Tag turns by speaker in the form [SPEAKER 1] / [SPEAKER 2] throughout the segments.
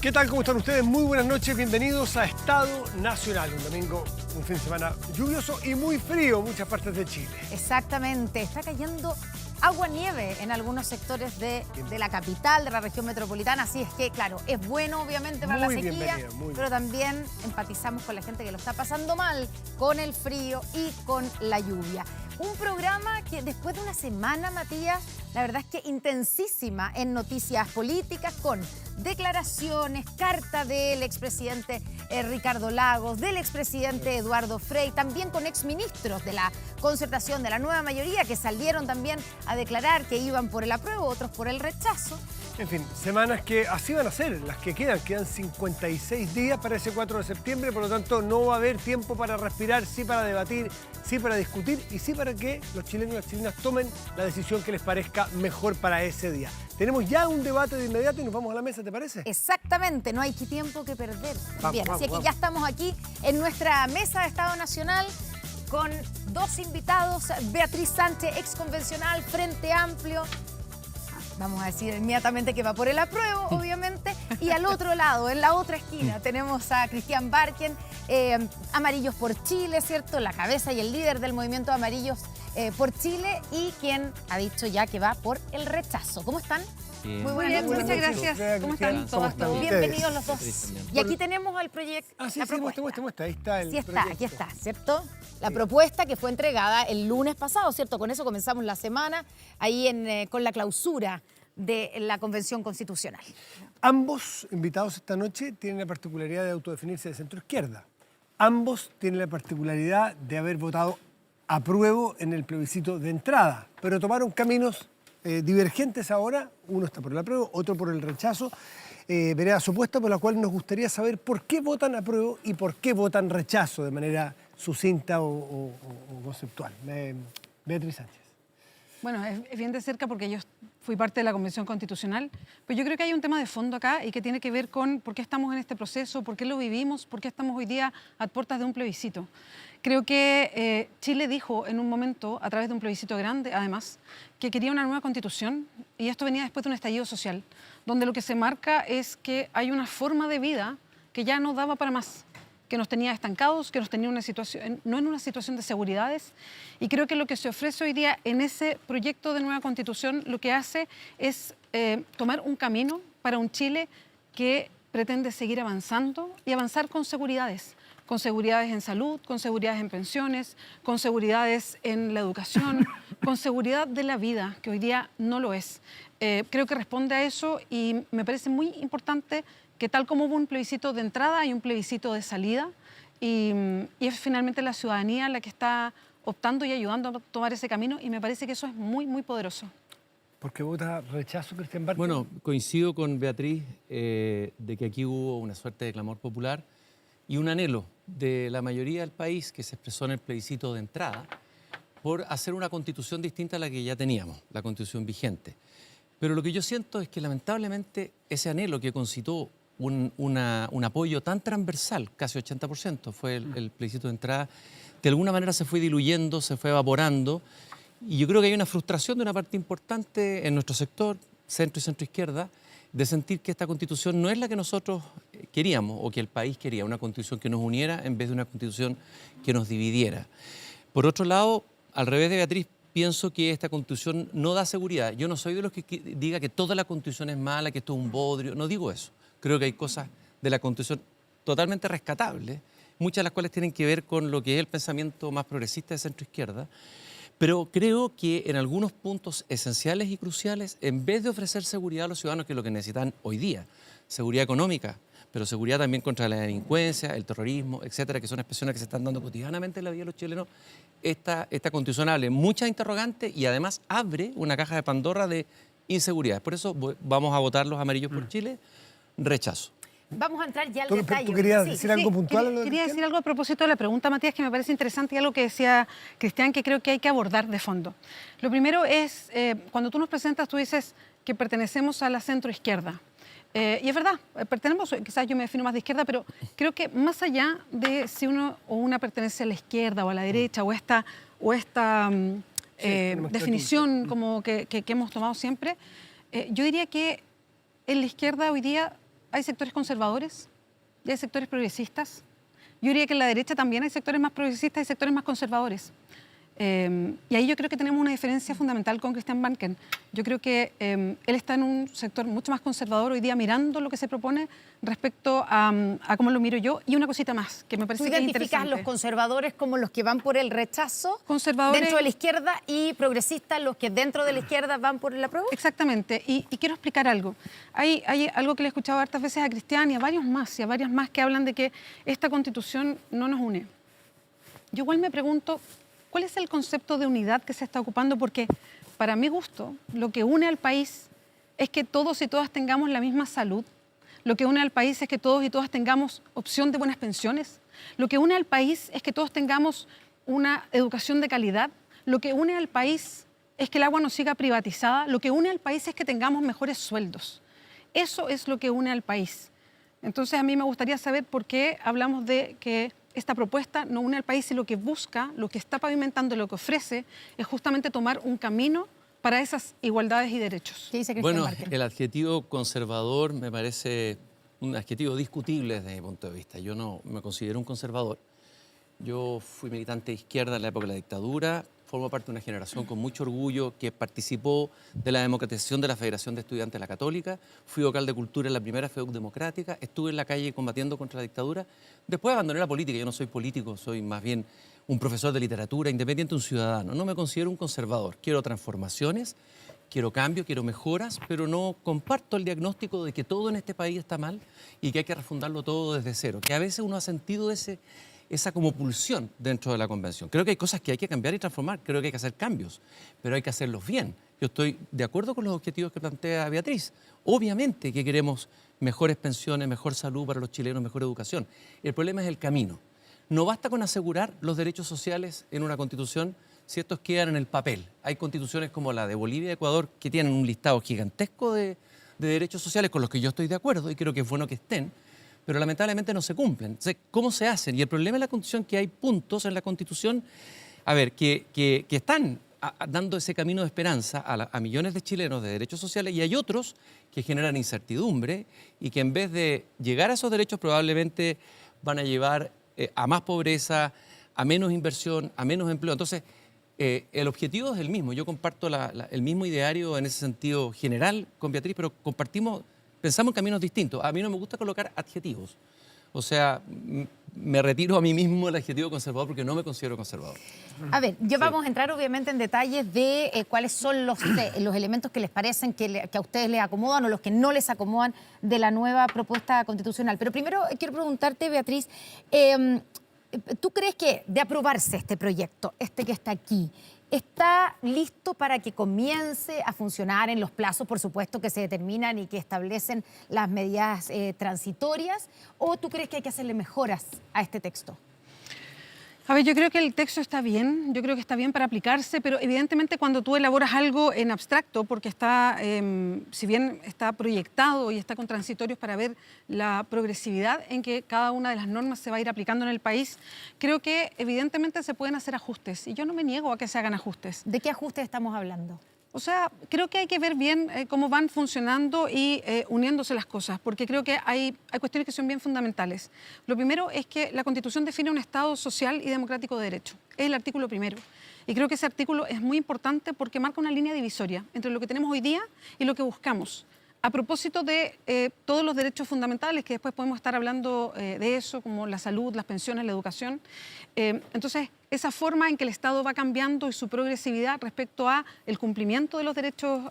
[SPEAKER 1] ¿Qué tal? ¿Cómo están ustedes? Muy buenas noches, bienvenidos a Estado Nacional. Un domingo, un fin de semana lluvioso y muy frío en muchas partes de Chile.
[SPEAKER 2] Exactamente, está cayendo agua-nieve en algunos sectores de la capital, de la región metropolitana, así es que, claro, es bueno obviamente para la sequía, pero también empatizamos con la gente que lo está pasando mal con el frío y con la lluvia. Un programa que después de una semana, Matías, la verdad es que intensísima en noticias políticas, con declaraciones, carta del expresidente Ricardo Lagos, del expresidente Eduardo Frei, también con exministros de la Concertación, de la nueva mayoría, que salieron también a declarar que iban por el apruebo, otros por el rechazo.
[SPEAKER 1] En fin, semanas que así van a ser, las que quedan 56 días para ese 4 de septiembre, por lo tanto no va a haber tiempo para respirar, sí para debatir, sí para discutir y sí para que los chilenos y las chilenas tomen la decisión que les parezca mejor para ese día. Tenemos ya un debate de inmediato y nos vamos a la mesa, ¿te parece?
[SPEAKER 2] Exactamente, no hay tiempo que perder. Bien, así que ya estamos aquí en nuestra mesa de Estado Nacional con dos invitados, Beatriz Sánchez, exconvencional, Frente Amplio. Vamos a decir inmediatamente que va por el apruebo, obviamente. Y al otro lado, en la otra esquina, tenemos a Cristian Barken, Amarillos por Chile, ¿cierto? La cabeza y el líder del movimiento Amarillos por Chile y quien ha dicho ya que va por el rechazo. ¿Cómo están?
[SPEAKER 3] Bien.
[SPEAKER 2] Muy bien, muchas gracias. ¿Cómo están?
[SPEAKER 1] ¿Cómo
[SPEAKER 2] Bienvenidos los dos. Y aquí tenemos al proyecto.
[SPEAKER 1] Ah, sí, muestra. Ahí está el proyecto.
[SPEAKER 2] Aquí está, ¿cierto? La propuesta que fue entregada el lunes pasado, ¿cierto? Con eso comenzamos la semana, ahí con la clausura de la Convención Constitucional.
[SPEAKER 1] Ambos invitados esta noche tienen la particularidad de autodefinirse de centro-izquierda. Ambos tienen la particularidad de haber votado apruebo en el plebiscito de entrada, pero tomaron caminos divergentes ahora. Uno está por el apruebo, otro por el rechazo. Veredas opuestas, por la cual nos gustaría saber por qué votan apruebo y por qué votan rechazo de manera sucinta o conceptual. Beatriz Sánchez.
[SPEAKER 4] Bueno, es bien de cerca porque yo fui parte de la Convención Constitucional, pero yo creo que hay un tema de fondo acá y que tiene que ver con por qué estamos en este proceso, por qué lo vivimos, por qué estamos hoy día a puertas de un plebiscito. Creo que Chile dijo en un momento, a través de un plebiscito grande, además, que quería una nueva constitución, y esto venía después de un estallido social, donde lo que se marca es que hay una forma de vida que ya no daba para más, que nos tenía estancados, que nos tenía no en una situación de seguridades. Y creo que lo que se ofrece hoy día en ese proyecto de nueva constitución lo que hace es tomar un camino para un Chile que pretende seguir avanzando y avanzar con seguridades en salud, con seguridades en pensiones, con seguridades en la educación, con seguridad de la vida, que hoy día no lo es. Creo que responde a eso y me parece muy importante que tal como hubo un plebiscito de entrada, hay un plebiscito de salida y es finalmente la ciudadanía la que está optando y ayudando a tomar ese camino y me parece que eso es muy, muy poderoso.
[SPEAKER 1] ¿Por qué vota rechazo, Cristian Barken?
[SPEAKER 3] Bueno, coincido con Beatriz de que aquí hubo una suerte de clamor popular y un anhelo de la mayoría del país que se expresó en el plebiscito de entrada por hacer una constitución distinta a la que ya teníamos, la constitución vigente. Pero lo que yo siento es que lamentablemente ese anhelo que concitó un apoyo tan transversal, casi 80% fue el plebiscito de entrada, de alguna manera se fue diluyendo, se fue evaporando, y yo creo que hay una frustración de una parte importante en nuestro sector, centro y centro-izquierda, de sentir que esta constitución no es la que nosotros queríamos o que el país quería, una constitución que nos uniera en vez de una constitución que nos dividiera. Por otro lado, al revés de Beatriz, pienso que esta constitución no da seguridad. Yo no soy de los que diga que toda la constitución es mala, que esto es un bodrio, no digo eso. Creo que hay cosas de la constitución totalmente rescatables, muchas de las cuales tienen que ver con lo que es el pensamiento más progresista de centro-izquierda, pero creo que en algunos puntos esenciales y cruciales, en vez de ofrecer seguridad a los ciudadanos, que es lo que necesitan hoy día, seguridad económica, pero seguridad también contra la delincuencia, el terrorismo, etcétera, que son expresiones que se están dando cotidianamente en la vida de los chilenos, esta constitución abre muchas interrogantes y además abre una caja de Pandora de inseguridades. Por eso vamos a votar los Amarillos por Chile, rechazo.
[SPEAKER 2] Vamos a entrar ya al detalle.
[SPEAKER 1] ¿Tú querías decir algo puntual?
[SPEAKER 4] Quería decir algo a propósito de la pregunta, Matías, que me parece interesante y algo que decía Cristian, que creo que hay que abordar de fondo. Lo primero es, cuando tú nos presentas, tú dices que pertenecemos a la centroizquierda. Y es verdad, quizás yo me defino más de izquierda, pero creo que más allá de si uno o una pertenece a la izquierda o a la derecha o esta definición como que hemos tomado siempre, yo diría que en la izquierda hoy día hay sectores conservadores y hay sectores progresistas. Yo diría que en la derecha también hay sectores más progresistas y sectores más conservadores. Y ahí yo creo que tenemos una diferencia fundamental con Christian Banken. Yo creo que él está en un sector mucho más conservador hoy día, mirando lo que se propone respecto a cómo lo miro yo. Y una cosita más, que me parece que es interesante.
[SPEAKER 2] ¿Tú identificas a los conservadores como los que van por el rechazo dentro de la izquierda y progresistas los que dentro de la izquierda van por el apruebo?
[SPEAKER 4] Exactamente. Y quiero explicar algo. Hay algo que le he escuchado hartas veces a Cristian y a varios más, que hablan de que esta Constitución no nos une. Yo igual me pregunto, ¿cuál es el concepto de unidad que se está ocupando? Porque para mi gusto, lo que une al país es que todos y todas tengamos la misma salud. Lo que une al país es que todos y todas tengamos opción de buenas pensiones. Lo que une al país es que todos tengamos una educación de calidad. Lo que une al país es que el agua no siga privatizada. Lo que une al país es que tengamos mejores sueldos. Eso es lo que une al país. Entonces, a mí me gustaría saber por qué hablamos de que esta propuesta no une al país y lo que busca, lo que está pavimentando, lo que ofrece, es justamente tomar un camino para esas igualdades y derechos.
[SPEAKER 2] ¿Qué dice Christian
[SPEAKER 3] Bueno,
[SPEAKER 2] Banken?
[SPEAKER 3] el adjetivo conservador me parece un adjetivo discutible desde mi punto de vista. Yo no me considero un conservador. Yo fui militante de izquierda en la época de la dictadura, formo parte de una generación con mucho orgullo que participó de la democratización de la Federación de Estudiantes de la Católica, fui vocal de cultura en la primera FEUC democrática, estuve en la calle combatiendo contra la dictadura, después abandoné la política, yo no soy político, soy más bien un profesor de literatura, independiente, un ciudadano, no me considero un conservador, quiero transformaciones, quiero cambio, quiero mejoras, pero no comparto el diagnóstico de que todo en este país está mal y que hay que refundarlo todo desde cero, que a veces uno ha sentido esa como pulsión dentro de la convención. Creo que hay cosas que hay que cambiar y transformar, creo que hay que hacer cambios, pero hay que hacerlos bien. Yo estoy de acuerdo con los objetivos que plantea Beatriz. Obviamente que queremos mejores pensiones, mejor salud para los chilenos, mejor educación. El problema es el camino. No basta con asegurar los derechos sociales en una constitución si estos quedan en el papel. Hay constituciones como la de Bolivia y Ecuador que tienen un listado gigantesco de derechos sociales con los que yo estoy de acuerdo y creo que es bueno que estén, pero lamentablemente no se cumplen. Entonces, ¿cómo se hacen? Y el problema de la Constitución es que hay puntos en la Constitución, que están dando ese camino de esperanza a millones de chilenos de derechos sociales y hay otros que generan incertidumbre y que en vez de llegar a esos derechos probablemente van a llevar a más pobreza, a menos inversión, a menos empleo. Entonces, el objetivo es el mismo. Yo comparto el mismo ideario en ese sentido general con Beatriz, pero pensamos en caminos distintos. A mí no me gusta colocar adjetivos. O sea, me retiro a mí mismo el adjetivo conservador porque no me considero conservador.
[SPEAKER 2] A ver, ya vamos a entrar obviamente en detalles de cuáles son los elementos que les parecen que a ustedes les acomodan o los que no les acomodan de la nueva propuesta constitucional. Pero primero quiero preguntarte, Beatriz, ¿tú crees que de aprobarse este proyecto, que está aquí, está listo para que comience a funcionar en los plazos, por supuesto, que se determinan y que establecen las medidas transitorias? ¿O tú crees que hay que hacerle mejoras a este texto?
[SPEAKER 4] A ver, yo creo que el texto está bien, yo creo que está bien para aplicarse, pero evidentemente cuando tú elaboras algo en abstracto, porque está, si bien está proyectado y está con transitorios para ver la progresividad en que cada una de las normas se va a ir aplicando en el país, creo que evidentemente se pueden hacer ajustes y yo no me niego a que se hagan ajustes.
[SPEAKER 2] ¿De qué ajustes estamos hablando?
[SPEAKER 4] O sea, creo que hay que ver bien cómo van funcionando y uniéndose las cosas, porque creo que hay cuestiones que son bien fundamentales. Lo primero es que la Constitución define un Estado social y democrático de derecho. Es el artículo primero. Y creo que ese artículo es muy importante porque marca una línea divisoria entre lo que tenemos hoy día y lo que buscamos. A propósito de todos los derechos fundamentales, que después podemos estar hablando de eso, como la salud, las pensiones, la educación. Entonces, esa forma en que el Estado va cambiando y su progresividad respecto a el cumplimiento de los derechos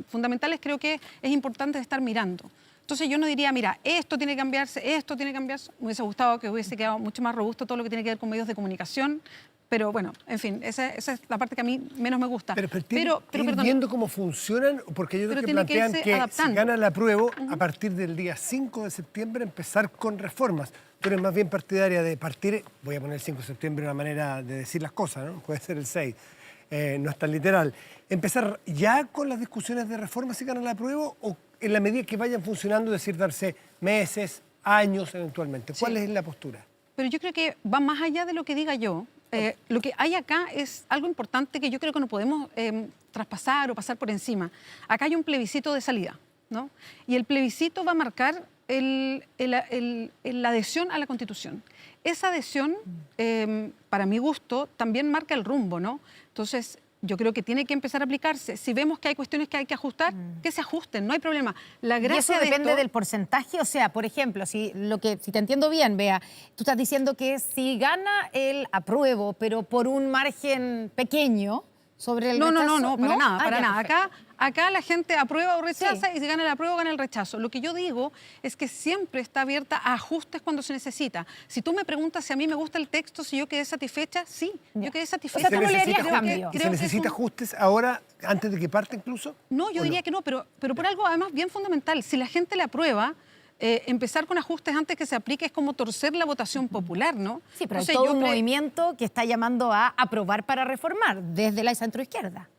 [SPEAKER 4] fundamentales, creo que es importante estar mirando. Entonces yo no diría, mira, esto tiene que cambiarse, esto tiene que cambiarse. Me hubiese gustado que hubiese quedado mucho más robusto todo lo que tiene que ver con medios de comunicación. Pero bueno, en fin, esa es la parte que a mí menos me gusta.
[SPEAKER 1] Pero viendo cómo funcionan, porque ellos que plantean que si gana el apruebo, a partir del día 5 de septiembre empezar con reformas. Tú eres más bien partidaria de partir, voy a poner el 5 de septiembre una manera de decir las cosas, ¿no? Puede ser el 6, no es tan literal. ¿Empezar ya con las discusiones de reformas si gana el apruebo o en la medida que vayan funcionando, decir, darse meses, años eventualmente? ¿Cuál es la postura?
[SPEAKER 4] Pero yo creo que va más allá de lo que diga yo. Lo que hay acá es algo importante que yo creo que no podemos traspasar o pasar por encima. Acá hay un plebiscito de salida, ¿no? Y el plebiscito va a marcar la adhesión a la Constitución. Esa adhesión, para mi gusto, también marca el rumbo, ¿no? Entonces, yo creo que tiene que empezar a aplicarse. Si vemos que hay cuestiones que hay que ajustar, que se ajusten, no hay problema. La
[SPEAKER 2] ¿Y
[SPEAKER 4] gracia
[SPEAKER 2] eso depende
[SPEAKER 4] de esto,
[SPEAKER 2] del porcentaje? O sea, por ejemplo, si te entiendo bien, Bea, tú estás diciendo que si gana el apruebo, pero por un margen pequeño sobre el
[SPEAKER 4] No,
[SPEAKER 2] rechazo...
[SPEAKER 4] para nada,
[SPEAKER 2] Ah,
[SPEAKER 4] para
[SPEAKER 2] ya,
[SPEAKER 4] nada.
[SPEAKER 2] perfecto.
[SPEAKER 4] Acá la gente aprueba o rechaza,
[SPEAKER 2] Sí.
[SPEAKER 4] y si gana el apruebo, gana el rechazo. Lo que yo digo es que siempre está abierta a ajustes cuando se necesita. Si tú me preguntas si a mí me gusta el texto, si yo quedé satisfecha, sí,
[SPEAKER 2] Ya.
[SPEAKER 4] yo quedé
[SPEAKER 2] O sea,
[SPEAKER 4] satisfecha.
[SPEAKER 2] ¿tú no le harías cambio?
[SPEAKER 1] ¿Y se
[SPEAKER 4] creo que es
[SPEAKER 1] necesita
[SPEAKER 4] un-
[SPEAKER 1] ajustes ahora, antes de que parte incluso?
[SPEAKER 4] No, yo
[SPEAKER 1] ¿O
[SPEAKER 4] diría que no, pero por algo además bien fundamental. Si la gente le aprueba, empezar con ajustes antes que se aplique es como torcer la votación popular, ¿no?
[SPEAKER 2] Sí, pero hay
[SPEAKER 4] Entonces,
[SPEAKER 2] todo
[SPEAKER 4] yo
[SPEAKER 2] un
[SPEAKER 4] creo-
[SPEAKER 2] movimiento que está llamando a aprobar para reformar desde la centroizquierda.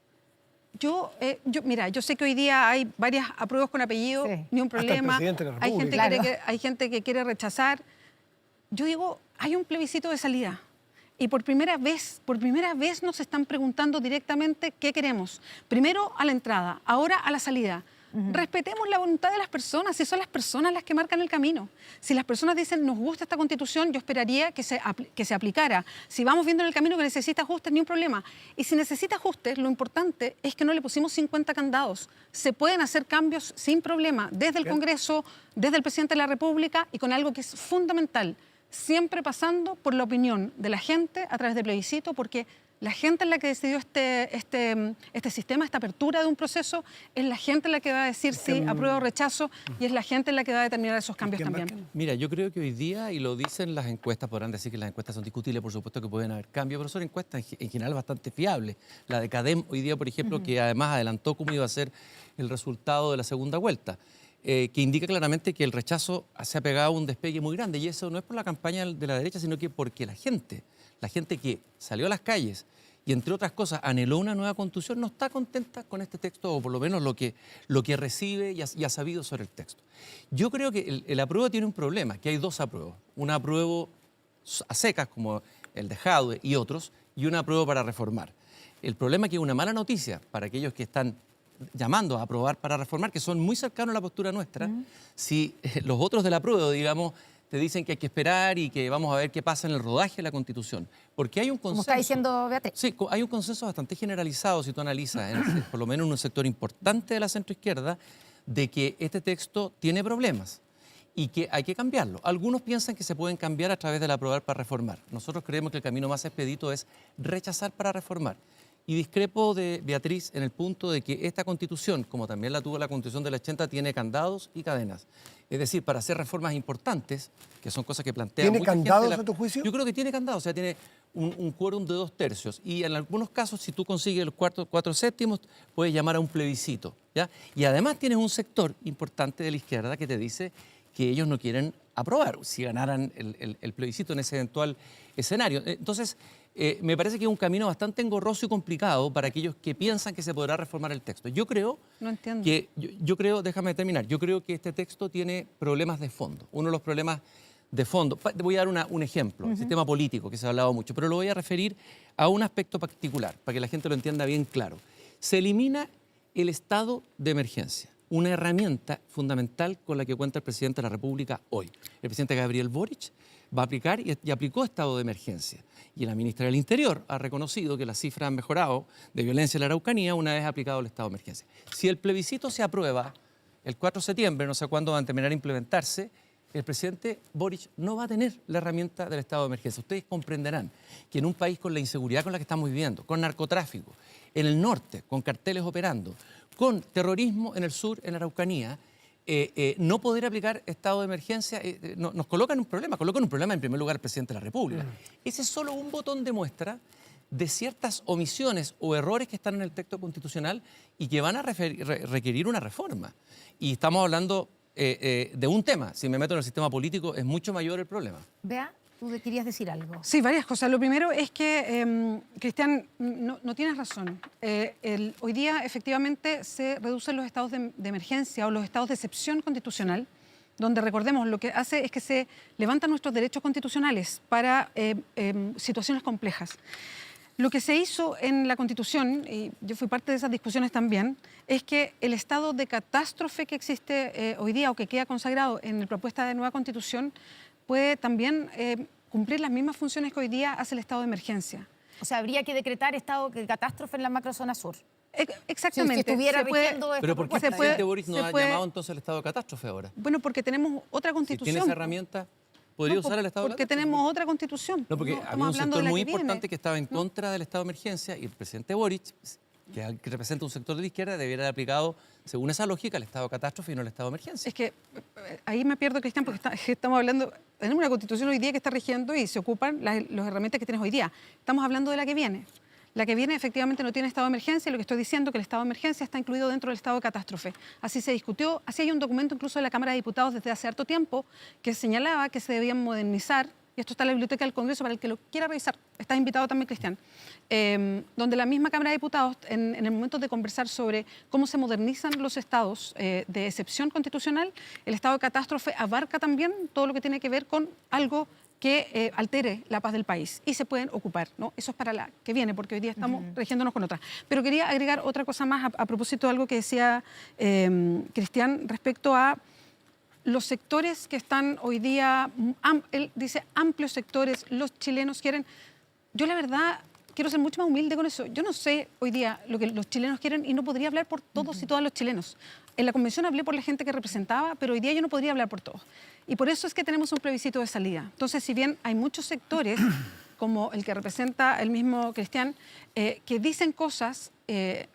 [SPEAKER 4] Mira, yo sé que hoy día hay varias apruebos con apellido,
[SPEAKER 2] Sí.
[SPEAKER 4] ni un
[SPEAKER 1] Hasta el
[SPEAKER 4] problema.
[SPEAKER 1] presidente de la
[SPEAKER 4] Hay
[SPEAKER 1] República.
[SPEAKER 2] Claro.
[SPEAKER 4] gente que quiere rechazar. Yo digo, hay un plebiscito de salida. Y por primera vez nos están preguntando directamente qué queremos. Primero a la entrada, ahora a la salida. Respetemos la voluntad de las personas, si son las personas las que marcan el camino. Si las personas dicen, nos gusta esta Constitución, yo esperaría que se aplicara. Si vamos viendo en el camino que necesita ajustes, ni un problema. Y si necesita ajustes, lo importante es que no le pusimos 50 candados. Se pueden hacer cambios sin problema, desde el Congreso, desde el Presidente de la República, y con algo que es fundamental, siempre pasando por la opinión de la gente a través de plebiscito, porque la gente es la que decidió este sistema, esta apertura de un proceso, es la gente la que va a decir si apruebo o rechazo, y es la gente la que va a determinar esos cambios también.
[SPEAKER 3] Mira, yo creo que hoy día, y lo dicen las encuestas, podrán decir que las encuestas son discutibles, por supuesto que pueden haber cambios, pero son encuestas en general bastante fiables. La de CADEM hoy día, por ejemplo, que además adelantó cómo iba a ser el resultado de la segunda vuelta, que indica claramente que el rechazo se ha pegado a un despegue muy grande, y eso no es por la campaña de la derecha, sino que porque la gente que salió a las calles y, entre otras cosas, anheló una nueva constitución, no está contenta con este texto, o por lo menos lo que recibe y ha sabido sobre el texto. Yo creo que el apruebo tiene un problema, que hay dos apruebos. Un apruebo a secas, como el de Jadwe y otros, y un apruebo para reformar. El problema es que es una mala noticia para aquellos que están llamando a aprobar para reformar, que son muy cercanos a la postura nuestra, si los otros del apruebo, digamos, te dicen que hay que esperar y que vamos a ver qué pasa en el rodaje de la Constitución. Porque hay un consenso.
[SPEAKER 2] Como está diciendo Beatriz.
[SPEAKER 3] Sí, hay un consenso bastante generalizado, si tú analizas, por lo menos en un sector importante de la centroizquierda, de que este texto tiene problemas y que hay que cambiarlo. Algunos piensan que se pueden cambiar a través del aprobar para reformar. Nosotros creemos que el camino más expedito es rechazar para reformar. Y discrepo de Beatriz en el punto de que esta Constitución, como también la tuvo la Constitución del 80, tiene candados y cadenas. Es decir, para hacer reformas importantes, que son cosas que plantea
[SPEAKER 1] ¿Tiene
[SPEAKER 3] mucha gente,
[SPEAKER 1] candados a tu juicio?
[SPEAKER 3] Yo creo que tiene candados, o sea, tiene un quórum de 2/3. Y en algunos casos, si tú consigues los 4/7, puedes llamar a un plebiscito, ¿ya? Y además tienes un sector importante de la izquierda que te dice que ellos no quieren aprobar si ganaran el plebiscito en ese eventual escenario. Entonces, me parece que es un camino bastante engorroso y complicado para aquellos que piensan que se podrá reformar el texto. Yo creo
[SPEAKER 4] No entiendo.
[SPEAKER 3] que, yo creo, déjame terminar, yo creo que este texto tiene problemas de fondo. Uno de los problemas de fondo, te voy a dar un ejemplo, el sistema político, que se ha hablado mucho, pero lo voy a referir a un aspecto particular, para que la gente lo entienda bien claro. Se elimina el estado de emergencia, una herramienta fundamental con la que cuenta el presidente de la República hoy. El presidente Gabriel Boric va a aplicar y aplicó estado de emergencia. Y la ministra del Interior ha reconocido que las cifras han mejorado de violencia en la Araucanía una vez aplicado el estado de emergencia. Si el plebiscito se aprueba el 4 de septiembre, no sé cuándo va a terminar de implementarse, el presidente Boric no va a tener la herramienta del estado de emergencia. Ustedes comprenderán que en un país con la inseguridad con la que estamos viviendo, con narcotráfico, en el norte, con carteles operando, con terrorismo en el sur, en la Araucanía, no poder aplicar estado de emergencia nos coloca en un problema en primer lugar el presidente de la República. Ese es solo un botón de muestra de ciertas omisiones o errores que están en el texto constitucional y que van a requerir una reforma. Y estamos hablando de un tema. Si me meto en el sistema político es mucho mayor el problema.
[SPEAKER 2] Bea, tú querías decir algo.
[SPEAKER 4] Sí, varias cosas. Lo primero es que, Cristian, no tienes razón. Hoy día, efectivamente, se reducen los estados de emergencia o los estados de excepción constitucional, donde, recordemos, lo que hace es que se levantan nuestros derechos constitucionales para situaciones complejas. Lo que se hizo en la Constitución, y yo fui parte de esas discusiones también, es que el estado de catástrofe que existe hoy día o que queda consagrado en la propuesta de nueva Constitución puede también cumplir las mismas funciones que hoy día hace el estado de emergencia.
[SPEAKER 2] O sea, habría que decretar estado de catástrofe en la macrozona sur.
[SPEAKER 4] Exactamente.
[SPEAKER 2] Si estuviera rigiendo
[SPEAKER 3] Pero ¿por qué el presidente Boric no ha
[SPEAKER 4] puede...
[SPEAKER 3] llamado entonces el estado de catástrofe ahora?
[SPEAKER 4] Bueno, porque tenemos otra Constitución.
[SPEAKER 3] Si tiene esa herramienta, ¿podría usar el estado de
[SPEAKER 4] Porque
[SPEAKER 3] catástrofe?
[SPEAKER 4] tenemos otra Constitución.
[SPEAKER 3] No, porque había un sector muy importante que estaba en contra del estado de emergencia y el presidente Boric, que representa un sector de la izquierda, debiera haber aplicado, según esa lógica, el estado de catástrofe y no el estado de emergencia.
[SPEAKER 4] Es que ahí me pierdo, Cristian, porque estamos hablando, tenemos una Constitución hoy día que está rigiendo y se ocupan las herramientas que tienes hoy día. Estamos hablando de la que viene. La que viene efectivamente no tiene estado de emergencia y lo que estoy diciendo es que el estado de emergencia está incluido dentro del estado de catástrofe. Así se discutió, así hay un documento incluso de la Cámara de Diputados desde hace harto tiempo que señalaba que se debían modernizar, y esto está en la Biblioteca del Congreso para el que lo quiera revisar, está invitado también Cristian, donde la misma Cámara de Diputados, en el momento de conversar sobre cómo se modernizan los estados de excepción constitucional, el estado de catástrofe abarca también todo lo que tiene que ver con algo que altere la paz del país y se pueden ocupar, ¿no? Eso es para la que viene, porque hoy día estamos regiéndonos con otra. Pero quería agregar otra cosa más a propósito de algo que decía Cristian respecto a los sectores que están hoy día, él dice amplios sectores, los chilenos quieren. Yo la verdad quiero ser mucho más humilde con eso. Yo no sé hoy día lo que los chilenos quieren y no podría hablar por todos y todas los chilenos. En la convención hablé por la gente que representaba, pero hoy día yo no podría hablar por todos. Y por eso es que tenemos un plebiscito de salida. Entonces, si bien hay muchos sectores, como el que representa el mismo Cristian, que dicen cosas,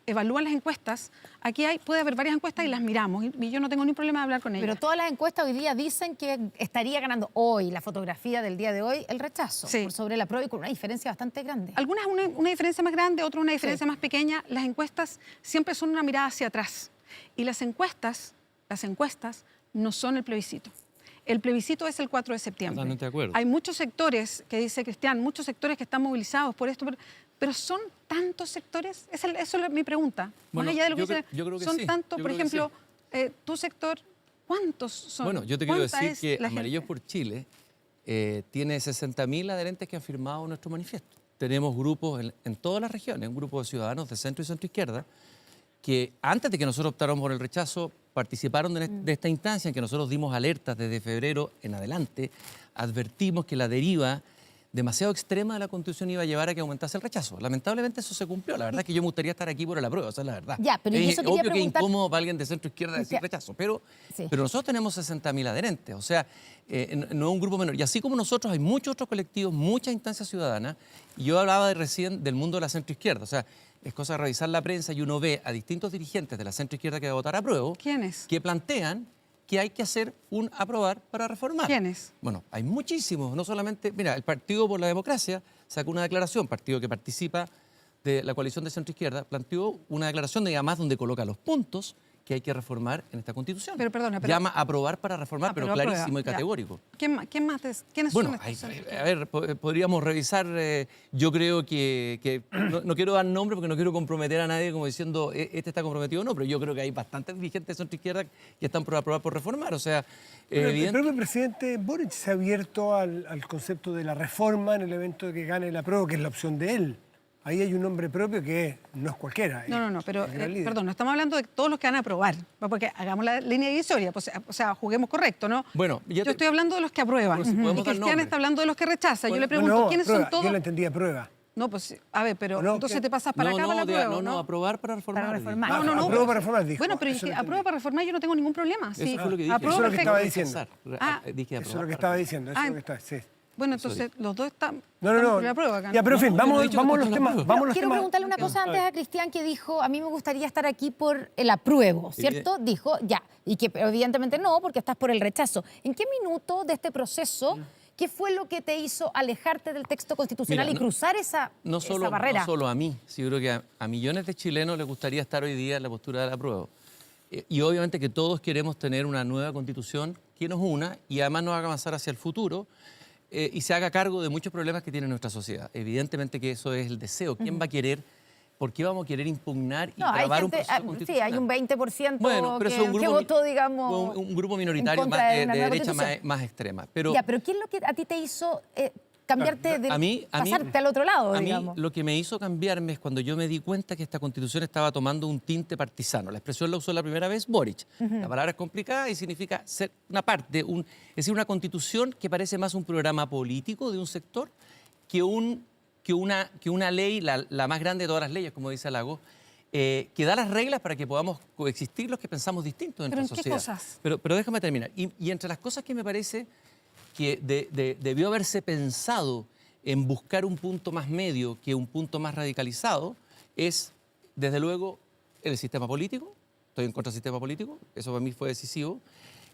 [SPEAKER 4] evalúan las encuestas, aquí puede haber varias encuestas y las miramos. Y yo no tengo ningún problema de hablar con ellas.
[SPEAKER 2] Pero todas las encuestas hoy día dicen que estaría ganando hoy, la fotografía del día de hoy, el rechazo por sobre la prueba y con una diferencia bastante grande.
[SPEAKER 4] Algunas una diferencia más grande, otras una diferencia más pequeña. Las encuestas siempre son una mirada hacia atrás. Y las encuestas no son el plebiscito. El plebiscito es el 4 de septiembre.
[SPEAKER 3] Totalmente de acuerdo.
[SPEAKER 4] Hay muchos sectores, que dice Cristian, muchos sectores que están movilizados por esto, pero ¿son tantos sectores? Eso es mi pregunta.
[SPEAKER 3] Bueno,
[SPEAKER 4] más allá de lo que dice,
[SPEAKER 3] yo creo que
[SPEAKER 4] son
[SPEAKER 3] sí.
[SPEAKER 4] tantos,
[SPEAKER 3] Yo
[SPEAKER 4] por
[SPEAKER 3] creo que
[SPEAKER 4] ejemplo, tu sector, ¿cuántos son?
[SPEAKER 3] Bueno, yo te quiero
[SPEAKER 4] ¿Cuánta
[SPEAKER 3] decir
[SPEAKER 4] es
[SPEAKER 3] que
[SPEAKER 4] la
[SPEAKER 3] Amarillos
[SPEAKER 4] gente?
[SPEAKER 3] por Chile tiene 60.000 adherentes que han firmado nuestro manifiesto. Tenemos grupos en todas las regiones, un grupo de ciudadanos de centro y centro-izquierda, que antes de que nosotros optáramos por el rechazo, participaron de esta instancia en que nosotros dimos alertas desde febrero en adelante, advertimos que la deriva demasiado extrema de la Constitución iba a llevar a que aumentase el rechazo. Lamentablemente eso se cumplió. La verdad es que yo me gustaría estar aquí por el apruebo, esa es la verdad.
[SPEAKER 2] Ya, pero
[SPEAKER 3] es
[SPEAKER 2] eso quería
[SPEAKER 3] obvio que es
[SPEAKER 2] preguntar...
[SPEAKER 3] incómodo para alguien de centro-izquierda decir
[SPEAKER 2] Ya.
[SPEAKER 3] rechazo, pero
[SPEAKER 2] Sí.
[SPEAKER 3] nosotros tenemos 60.000 adherentes, o sea, no es un grupo menor. Y así como nosotros, hay muchos otros colectivos, muchas instancias ciudadanas, y yo hablaba recién del mundo de la centroizquierda, o sea, es cosa de revisar la prensa y uno ve a distintos dirigentes de la centroizquierda que va a votar apruebo,
[SPEAKER 4] ¿Quiénes?
[SPEAKER 3] que plantean que hay que hacer un aprobar para reformar.
[SPEAKER 4] ¿Quiénes?
[SPEAKER 3] Bueno, hay muchísimos, no solamente, mira, el Partido por la Democracia sacó una declaración, partido que participa de la coalición de centroizquierda, planteó una declaración de además donde coloca los puntos que hay que reformar en esta Constitución.
[SPEAKER 4] Pero perdona, pero...
[SPEAKER 3] Llama a aprobar para reformar, pero
[SPEAKER 4] aprueba.
[SPEAKER 3] clarísimo y
[SPEAKER 4] Ya.
[SPEAKER 3] categórico.
[SPEAKER 4] ¿Quién más? ¿Quiénes
[SPEAKER 3] Bueno,
[SPEAKER 4] son estos centros?
[SPEAKER 3] a ver, podríamos revisar, yo creo que no quiero dar nombre porque no quiero comprometer a nadie como diciendo este está comprometido o no, pero yo creo que hay bastantes dirigentes de centro izquierda que están por aprobar por reformar, o sea,
[SPEAKER 1] Pero el
[SPEAKER 3] evidente.
[SPEAKER 1] propio presidente Boric se ha abierto al concepto de la reforma en el evento de que gane el apruebo, que es la opción de él. Ahí hay un nombre propio que no es cualquiera.
[SPEAKER 4] No, pero
[SPEAKER 1] es gran líder.
[SPEAKER 4] perdón, no estamos hablando de todos los que van a aprobar, porque hagamos la línea divisoria, pues, o sea, juguemos correcto, ¿no?
[SPEAKER 3] Bueno,
[SPEAKER 4] yo estoy hablando de los que aprueban.
[SPEAKER 3] Bueno, si podemos
[SPEAKER 4] Y
[SPEAKER 3] dar
[SPEAKER 4] Cristian
[SPEAKER 3] nombres.
[SPEAKER 4] está hablando de los que rechazan. Yo
[SPEAKER 3] Bueno,
[SPEAKER 4] le pregunto,
[SPEAKER 1] No,
[SPEAKER 4] ¿quiénes
[SPEAKER 1] prueba.
[SPEAKER 4] son todos?
[SPEAKER 1] Yo la entendía prueba.
[SPEAKER 4] No, pues, a ver, pero
[SPEAKER 1] ¿O no?
[SPEAKER 4] entonces
[SPEAKER 1] ¿Qué?
[SPEAKER 4] te pasas para acá para la prueba,
[SPEAKER 3] no, aprobar para reformar.
[SPEAKER 2] Para reformar.
[SPEAKER 3] digo.
[SPEAKER 4] No.
[SPEAKER 1] Apruebo para reformar, dijo.
[SPEAKER 4] Bueno, pero
[SPEAKER 1] Eso lo
[SPEAKER 4] aprueba
[SPEAKER 1] entendí.
[SPEAKER 4] para reformar yo no tengo ningún problema.
[SPEAKER 3] Eso
[SPEAKER 4] Sí,
[SPEAKER 3] fue lo que dije.
[SPEAKER 4] apruebo
[SPEAKER 1] Eso es lo que
[SPEAKER 4] perfecto.
[SPEAKER 1] estaba diciendo.
[SPEAKER 3] Dije
[SPEAKER 1] Eso es lo
[SPEAKER 3] aprobar
[SPEAKER 1] que
[SPEAKER 3] para
[SPEAKER 1] estaba
[SPEAKER 3] reformar.
[SPEAKER 1] diciendo. Eso es lo que estaba, sí.
[SPEAKER 4] Bueno, entonces los dos están
[SPEAKER 1] No.
[SPEAKER 4] por la prueba acá.
[SPEAKER 1] Ya, pero en fin,
[SPEAKER 3] No, yo no he
[SPEAKER 1] vamos
[SPEAKER 3] dicho que
[SPEAKER 1] a los
[SPEAKER 3] estamos
[SPEAKER 1] temas.
[SPEAKER 3] en la
[SPEAKER 1] Vamos a los
[SPEAKER 2] Quiero
[SPEAKER 1] temas.
[SPEAKER 2] preguntarle una cosa antes a Cristian que dijo, a mí me gustaría estar aquí por el apruebo, ¿cierto? Dijo, ya, y que evidentemente no, porque estás por el rechazo. ¿En qué minuto de este proceso, qué fue lo que te hizo alejarte del texto constitucional
[SPEAKER 3] Mira,
[SPEAKER 2] y cruzar esa barrera?
[SPEAKER 3] No solo a mí, sí, yo creo que a millones de chilenos les gustaría estar hoy día en la postura del apruebo. Y obviamente que todos queremos tener una nueva constitución que nos una y además nos haga avanzar hacia el futuro y se haga cargo de muchos problemas que tiene nuestra sociedad. Evidentemente que eso es el deseo. ¿Quién va a querer? ¿Por qué vamos a querer impugnar y
[SPEAKER 2] No, hay
[SPEAKER 3] trabar un
[SPEAKER 2] gente,
[SPEAKER 3] proceso
[SPEAKER 2] sí,
[SPEAKER 3] constitucional?
[SPEAKER 2] hay un 20%
[SPEAKER 3] Bueno, pero eso es un
[SPEAKER 2] que
[SPEAKER 3] grupo,
[SPEAKER 2] votó, digamos,
[SPEAKER 3] un grupo minoritario
[SPEAKER 2] en contra
[SPEAKER 3] más,
[SPEAKER 2] de una
[SPEAKER 3] de
[SPEAKER 2] nueva
[SPEAKER 3] derecha
[SPEAKER 2] constitución.
[SPEAKER 3] más extrema. Pero,
[SPEAKER 2] Ya, pero ¿qué es lo que a ti te hizo cambiarte, pasarte al otro lado,
[SPEAKER 3] a
[SPEAKER 2] digamos.
[SPEAKER 3] mí lo que me hizo cambiarme es cuando yo me di cuenta que esta Constitución estaba tomando un tinte partisano. La expresión la usó la primera vez Boric. La palabra es complicada y significa ser una parte, es decir, una Constitución que parece más un programa político de un sector que una ley, la más grande de todas las leyes, como dice Lago, que da las reglas para que podamos coexistir los que pensamos distintos en nuestra sociedad.
[SPEAKER 4] ¿Pero en qué cosas?
[SPEAKER 3] Pero déjame terminar. Y entre las cosas que me parece que debió haberse pensado en buscar un punto más medio que un punto más radicalizado es, desde luego, el sistema político. Estoy en contra del sistema político, eso para mí fue decisivo.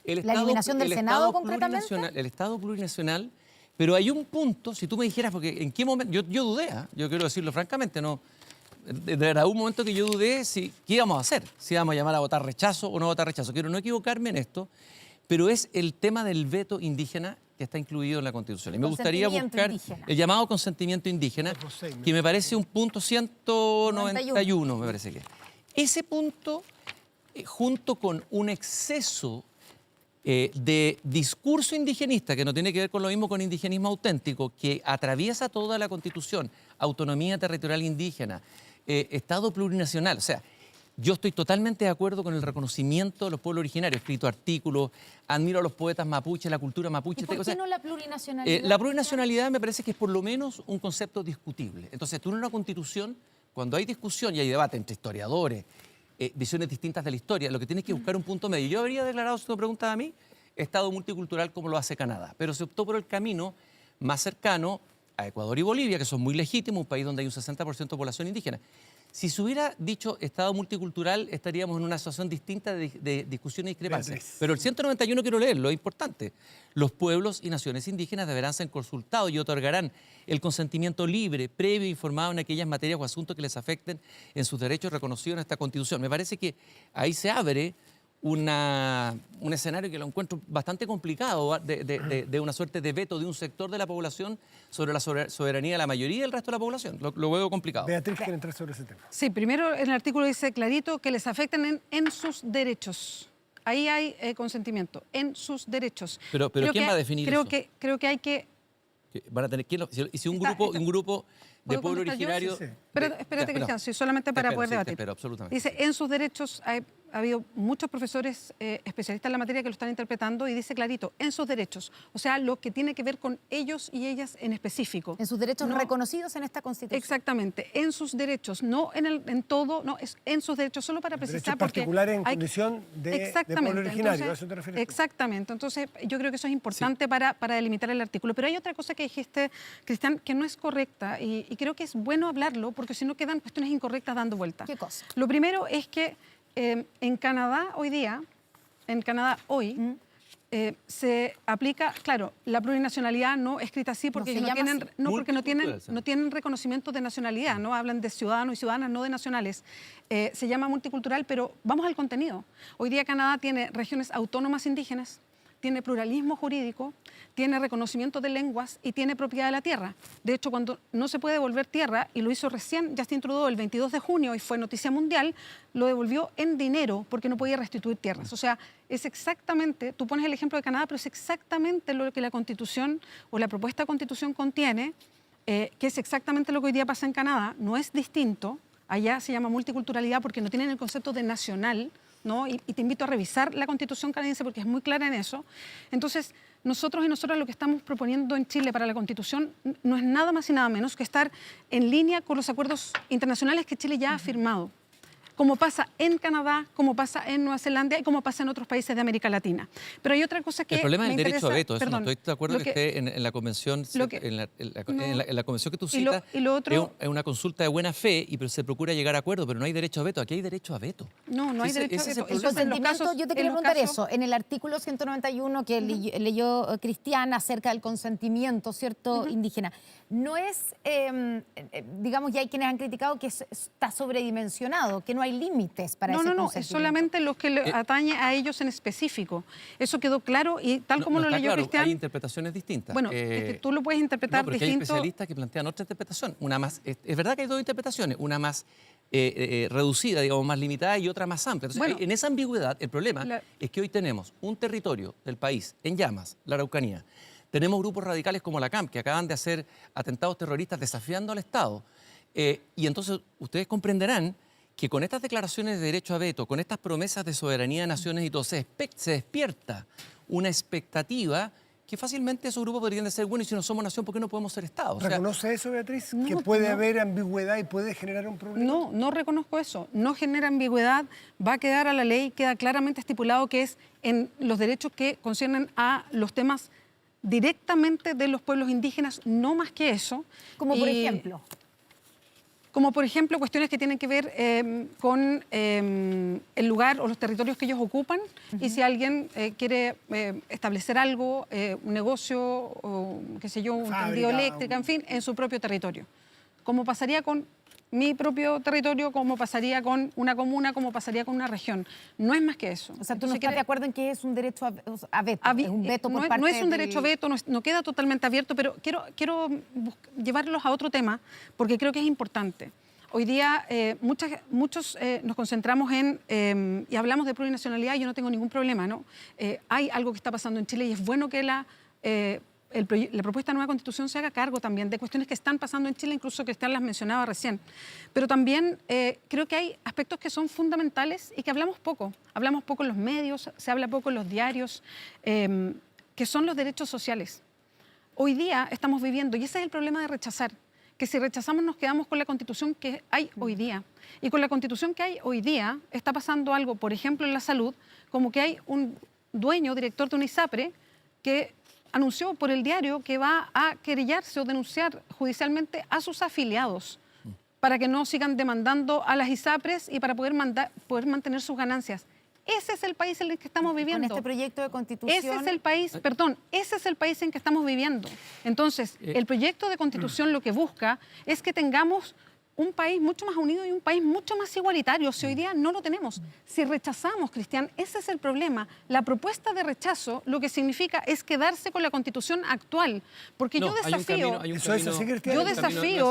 [SPEAKER 2] ¿La eliminación del Senado, concretamente?
[SPEAKER 3] El Estado plurinacional, pero hay un punto, si tú me dijeras, porque en qué momento, yo dudé, yo quiero decirlo francamente, no, de verdad, un momento que yo dudé qué íbamos a hacer, si íbamos a llamar a votar rechazo o no votar rechazo. Quiero no equivocarme en esto, pero es el tema del veto indígena que está incluido en la Constitución. Y me gustaría buscar el llamado consentimiento indígena, que me parece un punto 191, me parece que es. Ese punto, junto con un exceso de discurso indigenista, que no tiene que ver con lo mismo con indigenismo auténtico, que atraviesa toda la Constitución, autonomía territorial indígena, Estado plurinacional, o sea, yo estoy totalmente de acuerdo con el reconocimiento de los pueblos originarios. He escrito artículos, admiro a los poetas mapuches, la cultura mapuche.
[SPEAKER 2] ¿Y por qué no la plurinacionalidad?
[SPEAKER 3] La plurinacionalidad me parece que es por lo menos un concepto discutible. Entonces, tú en una Constitución, cuando hay discusión y hay debate entre historiadores, visiones distintas de la historia, lo que tienes que buscar un punto medio. Yo habría declarado, si tú me preguntas a mí, Estado multicultural como lo hace Canadá, pero se optó por el camino más cercano a Ecuador y Bolivia, que son muy legítimos, un país donde hay un 60% de población indígena. Si se hubiera dicho Estado multicultural, estaríamos en una situación distinta de discusión y discrepancia. Pero el 191 quiero leerlo, es importante. Los pueblos y naciones indígenas deberán ser consultados y otorgarán el consentimiento libre, previo e informado en aquellas materias o asuntos que les afecten en sus derechos reconocidos en esta Constitución. Me parece que ahí se abre un escenario que lo encuentro bastante complicado, de una suerte de veto de un sector de la población sobre la soberanía de la mayoría del resto de la población. Lo veo complicado.
[SPEAKER 1] Beatriz quiere entrar sobre ese tema.
[SPEAKER 4] Sí, primero en el artículo dice clarito que les afecten en sus derechos. Ahí hay consentimiento, en sus derechos.
[SPEAKER 3] Pero ¿quién va a definir eso?
[SPEAKER 4] Creo que hay que...
[SPEAKER 3] Van a tener y si un grupo de pueblo originario...
[SPEAKER 4] Sí. Pero espérate, Cristian, sí, solamente para poder debatir.
[SPEAKER 3] Espero, absolutamente.
[SPEAKER 4] Dice, en sus derechos ha habido muchos profesores especialistas en la materia que lo están interpretando y dice clarito, en sus derechos. O sea, lo que tiene que ver con ellos y ellas en específico.
[SPEAKER 2] En sus derechos reconocidos en esta Constitución.
[SPEAKER 4] Exactamente, en sus derechos, no en todo, no, es en sus derechos, solo para precisar.
[SPEAKER 1] Derechos particulares en condición de pueblo originario, ¿a eso te refieres?
[SPEAKER 4] Exactamente, entonces yo creo que eso es importante para delimitar el artículo. Pero hay otra cosa que dijiste, Cristian, que no es correcta y creo que es bueno hablarlo porque si no quedan cuestiones incorrectas dando vuelta.
[SPEAKER 2] ¿Qué cosa?
[SPEAKER 4] Lo primero es que en Canadá hoy, se aplica, claro, la plurinacionalidad no escrita así porque porque no tienen reconocimiento de nacionalidad, no hablan de ciudadanos y ciudadanas, no de nacionales. Se llama multicultural, pero vamos al contenido. Hoy día Canadá tiene regiones autónomas indígenas, tiene pluralismo jurídico, tiene reconocimiento de lenguas y tiene propiedad de la tierra. De hecho, cuando no se puede devolver tierra, y lo hizo recién Justin Trudeau el 22 de junio y fue noticia mundial, lo devolvió en dinero porque no podía restituir tierras. O sea, es exactamente, tú pones el ejemplo de Canadá, pero es exactamente lo que la Constitución o la propuesta de Constitución contiene, que es exactamente lo que hoy día pasa en Canadá, no es distinto. Allá se llama multiculturalidad porque no tienen el concepto de nacional, ¿no? Y te invito a revisar la Constitución canadiense porque es muy clara en eso. Entonces, nosotros y nosotras lo que estamos proponiendo en Chile para la Constitución no es nada más y nada menos que estar en línea con los acuerdos internacionales que Chile ya ha firmado, como pasa en Canadá, como pasa en Nueva Zelanda y como pasa en otros países de América Latina. Pero hay otra cosa que
[SPEAKER 3] el problema es el derecho a veto. Eso
[SPEAKER 4] perdón,
[SPEAKER 3] no estoy de acuerdo que esté en la convención, en la convención que tú citas. Es una consulta de buena fe y se procura llegar a acuerdo, pero no hay derecho a veto. Aquí hay derecho a veto.
[SPEAKER 4] No hay derecho a veto.
[SPEAKER 2] El consentimiento, yo te quería preguntar eso. En el artículo 191 que leyó Cristian acerca del consentimiento, ¿cierto?, indígena. No es, digamos, ya hay quienes han criticado que está sobredimensionado, que no hay límites para ese consentimiento.
[SPEAKER 4] No, es solamente los que le atañe a ellos en específico. Eso quedó claro y tal como lo leyó Cristian.
[SPEAKER 3] Hay interpretaciones distintas.
[SPEAKER 4] Bueno, es que tú lo puedes interpretar
[SPEAKER 3] pero
[SPEAKER 4] distinto.
[SPEAKER 3] Hay especialistas que plantean otra interpretación. Una más, es verdad que hay dos interpretaciones, una más reducida, digamos, más limitada y otra más amplia. Entonces, en esa ambigüedad, el problema es que hoy tenemos un territorio del país en llamas, la Araucanía, Tenemos grupos radicales como la CAM, que acaban de hacer atentados terroristas desafiando al Estado. Y entonces ustedes comprenderán que con estas declaraciones de derecho a veto, con estas promesas de soberanía de naciones y todo, se despierta una expectativa que fácilmente esos grupos podrían decir, bueno, y si no somos nación, ¿por qué no podemos ser Estado?
[SPEAKER 1] ¿Reconoce eso, Beatriz? ¿Que puede haber ambigüedad y puede generar un problema?
[SPEAKER 4] No, no reconozco eso. No genera ambigüedad, va a quedar a la ley, queda claramente estipulado que es en los derechos que conciernen a los temas directamente de los pueblos indígenas, no más que eso.
[SPEAKER 2] Como por ejemplo.
[SPEAKER 4] Como por ejemplo cuestiones que tienen que ver con el lugar o los territorios que ellos ocupan y si alguien quiere establecer algo, un negocio, o, qué sé yo, un tendido eléctrica, en fin, en su propio territorio. Como pasaría con mi propio territorio, como pasaría con una comuna, como pasaría con una región. No es más que eso.
[SPEAKER 2] O sea, ¿tú no estás de acuerdo en que es un derecho a veto? Es un veto por parte
[SPEAKER 4] no es un derecho a veto, no queda totalmente abierto, pero quiero llevarlos a otro tema porque creo que es importante. Hoy día muchos nos concentramos en, y hablamos de plurinacionalidad, y yo no tengo ningún problema, ¿no? Hay algo que está pasando en Chile y es bueno que la propuesta de nueva Constitución se haga cargo también de cuestiones que están pasando en Chile, incluso Cristian las mencionaba recién. Pero también creo que hay aspectos que son fundamentales y que hablamos poco. Hablamos poco en los medios, se habla poco en los diarios, que son los derechos sociales. Hoy día estamos viviendo, y ese es el problema de rechazar, que si rechazamos nos quedamos con la Constitución que hay hoy día. Y con la Constitución que hay hoy día está pasando algo, por ejemplo, en la salud, como que hay un dueño, director de una ISAPRE, que anunció por el diario que va a querellarse o denunciar judicialmente a sus afiliados para que no sigan demandando a las ISAPRES y para poder mantener sus ganancias. Ese es el país en el que estamos viviendo.
[SPEAKER 2] Con este proyecto de Constitución...
[SPEAKER 4] Ese es el país, ese es el país en que estamos viviendo. Entonces, el proyecto de Constitución lo que busca es que tengamos un país mucho más unido y un país mucho más igualitario. Si hoy día no lo tenemos, si rechazamos, Cristian, ese es el problema. La propuesta de rechazo lo que significa es quedarse con la Constitución actual. Porque yo desafío,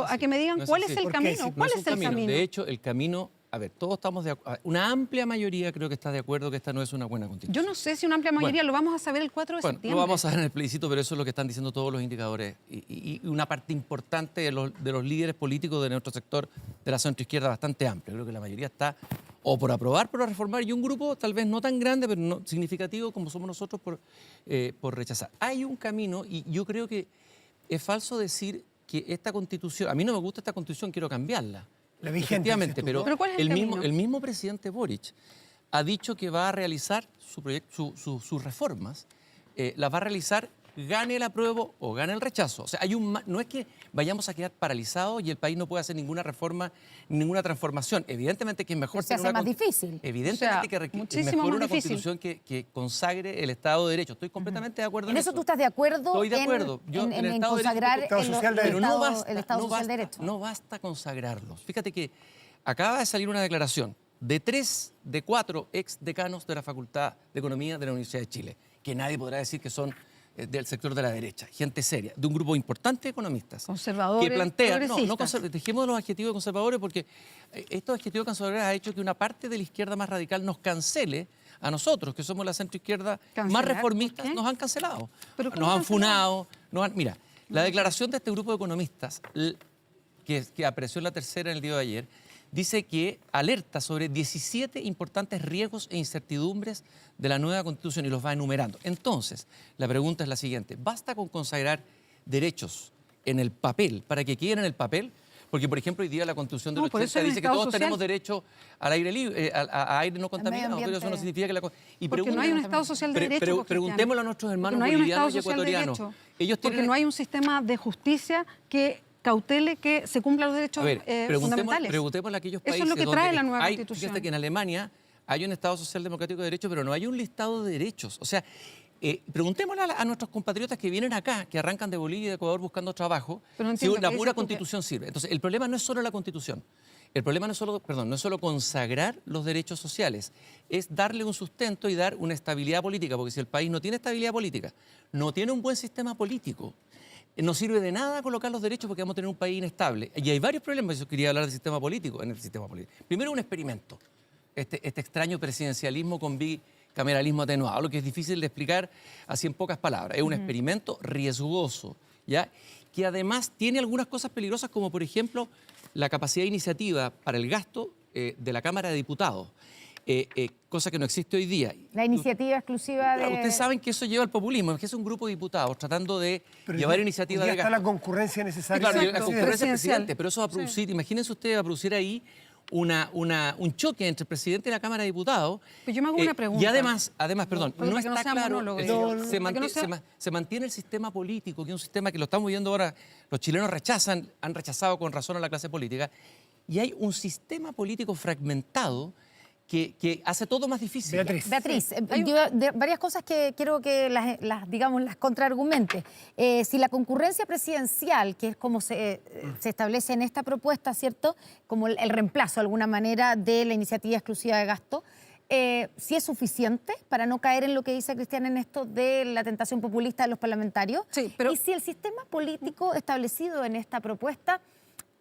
[SPEAKER 4] a que me digan cuál es el camino. ¿Cuál es el camino?
[SPEAKER 3] De hecho, el camino... A ver, todos estamos de acuerdo. Una amplia mayoría creo que está de acuerdo que esta no es una buena Constitución.
[SPEAKER 4] Yo no sé si una amplia mayoría, lo vamos a saber el 4 de septiembre.
[SPEAKER 3] Lo vamos a ver en el plebiscito, pero eso es lo que están diciendo todos los indicadores. Y una parte importante de los líderes políticos de nuestro sector de la centroizquierda bastante amplia. Creo que la mayoría está o por aprobar, por reformar, y un grupo tal vez no tan grande, pero no significativo como somos nosotros por rechazar. Hay un camino, y yo creo que es falso decir que esta Constitución... A mí no me gusta esta Constitución, quiero cambiarla.
[SPEAKER 1] La vigente,
[SPEAKER 3] efectivamente, pero
[SPEAKER 4] ¿cuál es
[SPEAKER 3] el mismo presidente Boric ha dicho que va a realizar sus reformas, las va a realizar, gane el apruebo o gane el rechazo. O sea, no es que vayamos a quedar paralizados y el país no pueda hacer ninguna reforma, ninguna transformación. Evidentemente que es mejor
[SPEAKER 2] se hace más difícil.
[SPEAKER 3] Evidentemente que es mejor una Constitución que consagre el Estado de Derecho. Estoy completamente de acuerdo en eso.
[SPEAKER 2] ¿En eso tú estás de acuerdo?
[SPEAKER 3] Estoy de acuerdo.
[SPEAKER 2] En consagrar el Estado Social de Derecho.
[SPEAKER 3] No basta consagrarlos. Fíjate que acaba de salir una declaración de 3 de 4 ex decanos de la Facultad de Economía de la Universidad de Chile, que nadie podrá decir que son del sector de la derecha, gente seria, de un grupo importante de economistas.
[SPEAKER 4] Conservadores,
[SPEAKER 3] que plantea,
[SPEAKER 4] progresistas.
[SPEAKER 3] dejemos los adjetivos de conservadores porque estos adjetivos conservadores han hecho que una parte de la izquierda más radical nos cancele a nosotros, que somos la centroizquierda más reformistas, nos han cancelado. Nos han funado. Mira, la declaración de este grupo de economistas que apareció en La Tercera en el día de ayer, dice que alerta sobre 17 importantes riesgos e incertidumbres de la nueva Constitución y los va enumerando. Entonces, la pregunta es la siguiente. ¿Basta con consagrar derechos en el papel para que queden en el papel? Porque, por ejemplo, hoy día la Constitución del 80 dice que todos tenemos derecho al aire libre, a aire no contaminado, pero eso no significa que la...
[SPEAKER 4] Porque no hay un Estado social de derecho.
[SPEAKER 3] Preguntémosle a nuestros hermanos bolivianos y ecuatorianos.
[SPEAKER 4] Porque no hay un sistema de justicia que cautele que se cumplan los derechos fundamentales.
[SPEAKER 3] Preguntémosle a aquellos países.
[SPEAKER 4] Eso es lo que trae la nueva Constitución.
[SPEAKER 3] Fíjate que en Alemania hay un Estado social democrático de derecho, pero no hay un listado de derechos. O sea, preguntémosle a nuestros compatriotas que vienen acá, que arrancan de Bolivia y de Ecuador buscando trabajo, si la pura Constitución sirve. Entonces, el problema no es solo la Constitución. El problema no es solo consagrar los derechos sociales, es darle un sustento y dar una estabilidad política, porque si el país no tiene estabilidad política, no tiene un buen sistema político, no sirve de nada colocar los derechos porque vamos a tener un país inestable. Y hay varios problemas, yo quería hablar del sistema político, en el sistema político. Primero, un experimento, este extraño presidencialismo con cameralismo atenuado, lo que es difícil de explicar así en pocas palabras. Es un experimento riesgoso, ¿ya? Que además tiene algunas cosas peligrosas, como por ejemplo la capacidad de iniciativa para el gasto de la Cámara de Diputados, cosa que no existe hoy día.
[SPEAKER 2] La iniciativa exclusiva de...
[SPEAKER 3] Ustedes saben que eso lleva al populismo, que es un grupo de diputados tratando de llevar iniciativa de
[SPEAKER 1] gasto.
[SPEAKER 3] gasto.
[SPEAKER 1] Está la concurrencia necesaria.
[SPEAKER 3] Claro,
[SPEAKER 1] del
[SPEAKER 3] la concurrencia del
[SPEAKER 4] presidencial.
[SPEAKER 3] presidente, pero eso va a producir, imagínense ustedes, va a producir ahí un choque entre el presidente y la Cámara de Diputados.
[SPEAKER 4] Pues yo me hago una pregunta.
[SPEAKER 3] Y además, perdón,
[SPEAKER 4] para
[SPEAKER 3] no
[SPEAKER 4] que no
[SPEAKER 3] está
[SPEAKER 4] sea
[SPEAKER 3] claro,
[SPEAKER 4] monólogo,
[SPEAKER 3] se mantiene el sistema político, que es un sistema que lo estamos viendo ahora, los chilenos han rechazado con razón a la clase política, y hay un sistema político fragmentado que hace todo más difícil.
[SPEAKER 2] Beatriz, varias cosas que quiero que las contraargumentes. Si la concurrencia presidencial, que es como se establece en esta propuesta, ¿cierto? Como el reemplazo, de alguna manera, de la iniciativa exclusiva de gasto, si es suficiente para no caer en lo que dice Cristian en esto de la tentación populista de los parlamentarios.
[SPEAKER 4] Sí, pero...
[SPEAKER 2] Y si el sistema político establecido en esta propuesta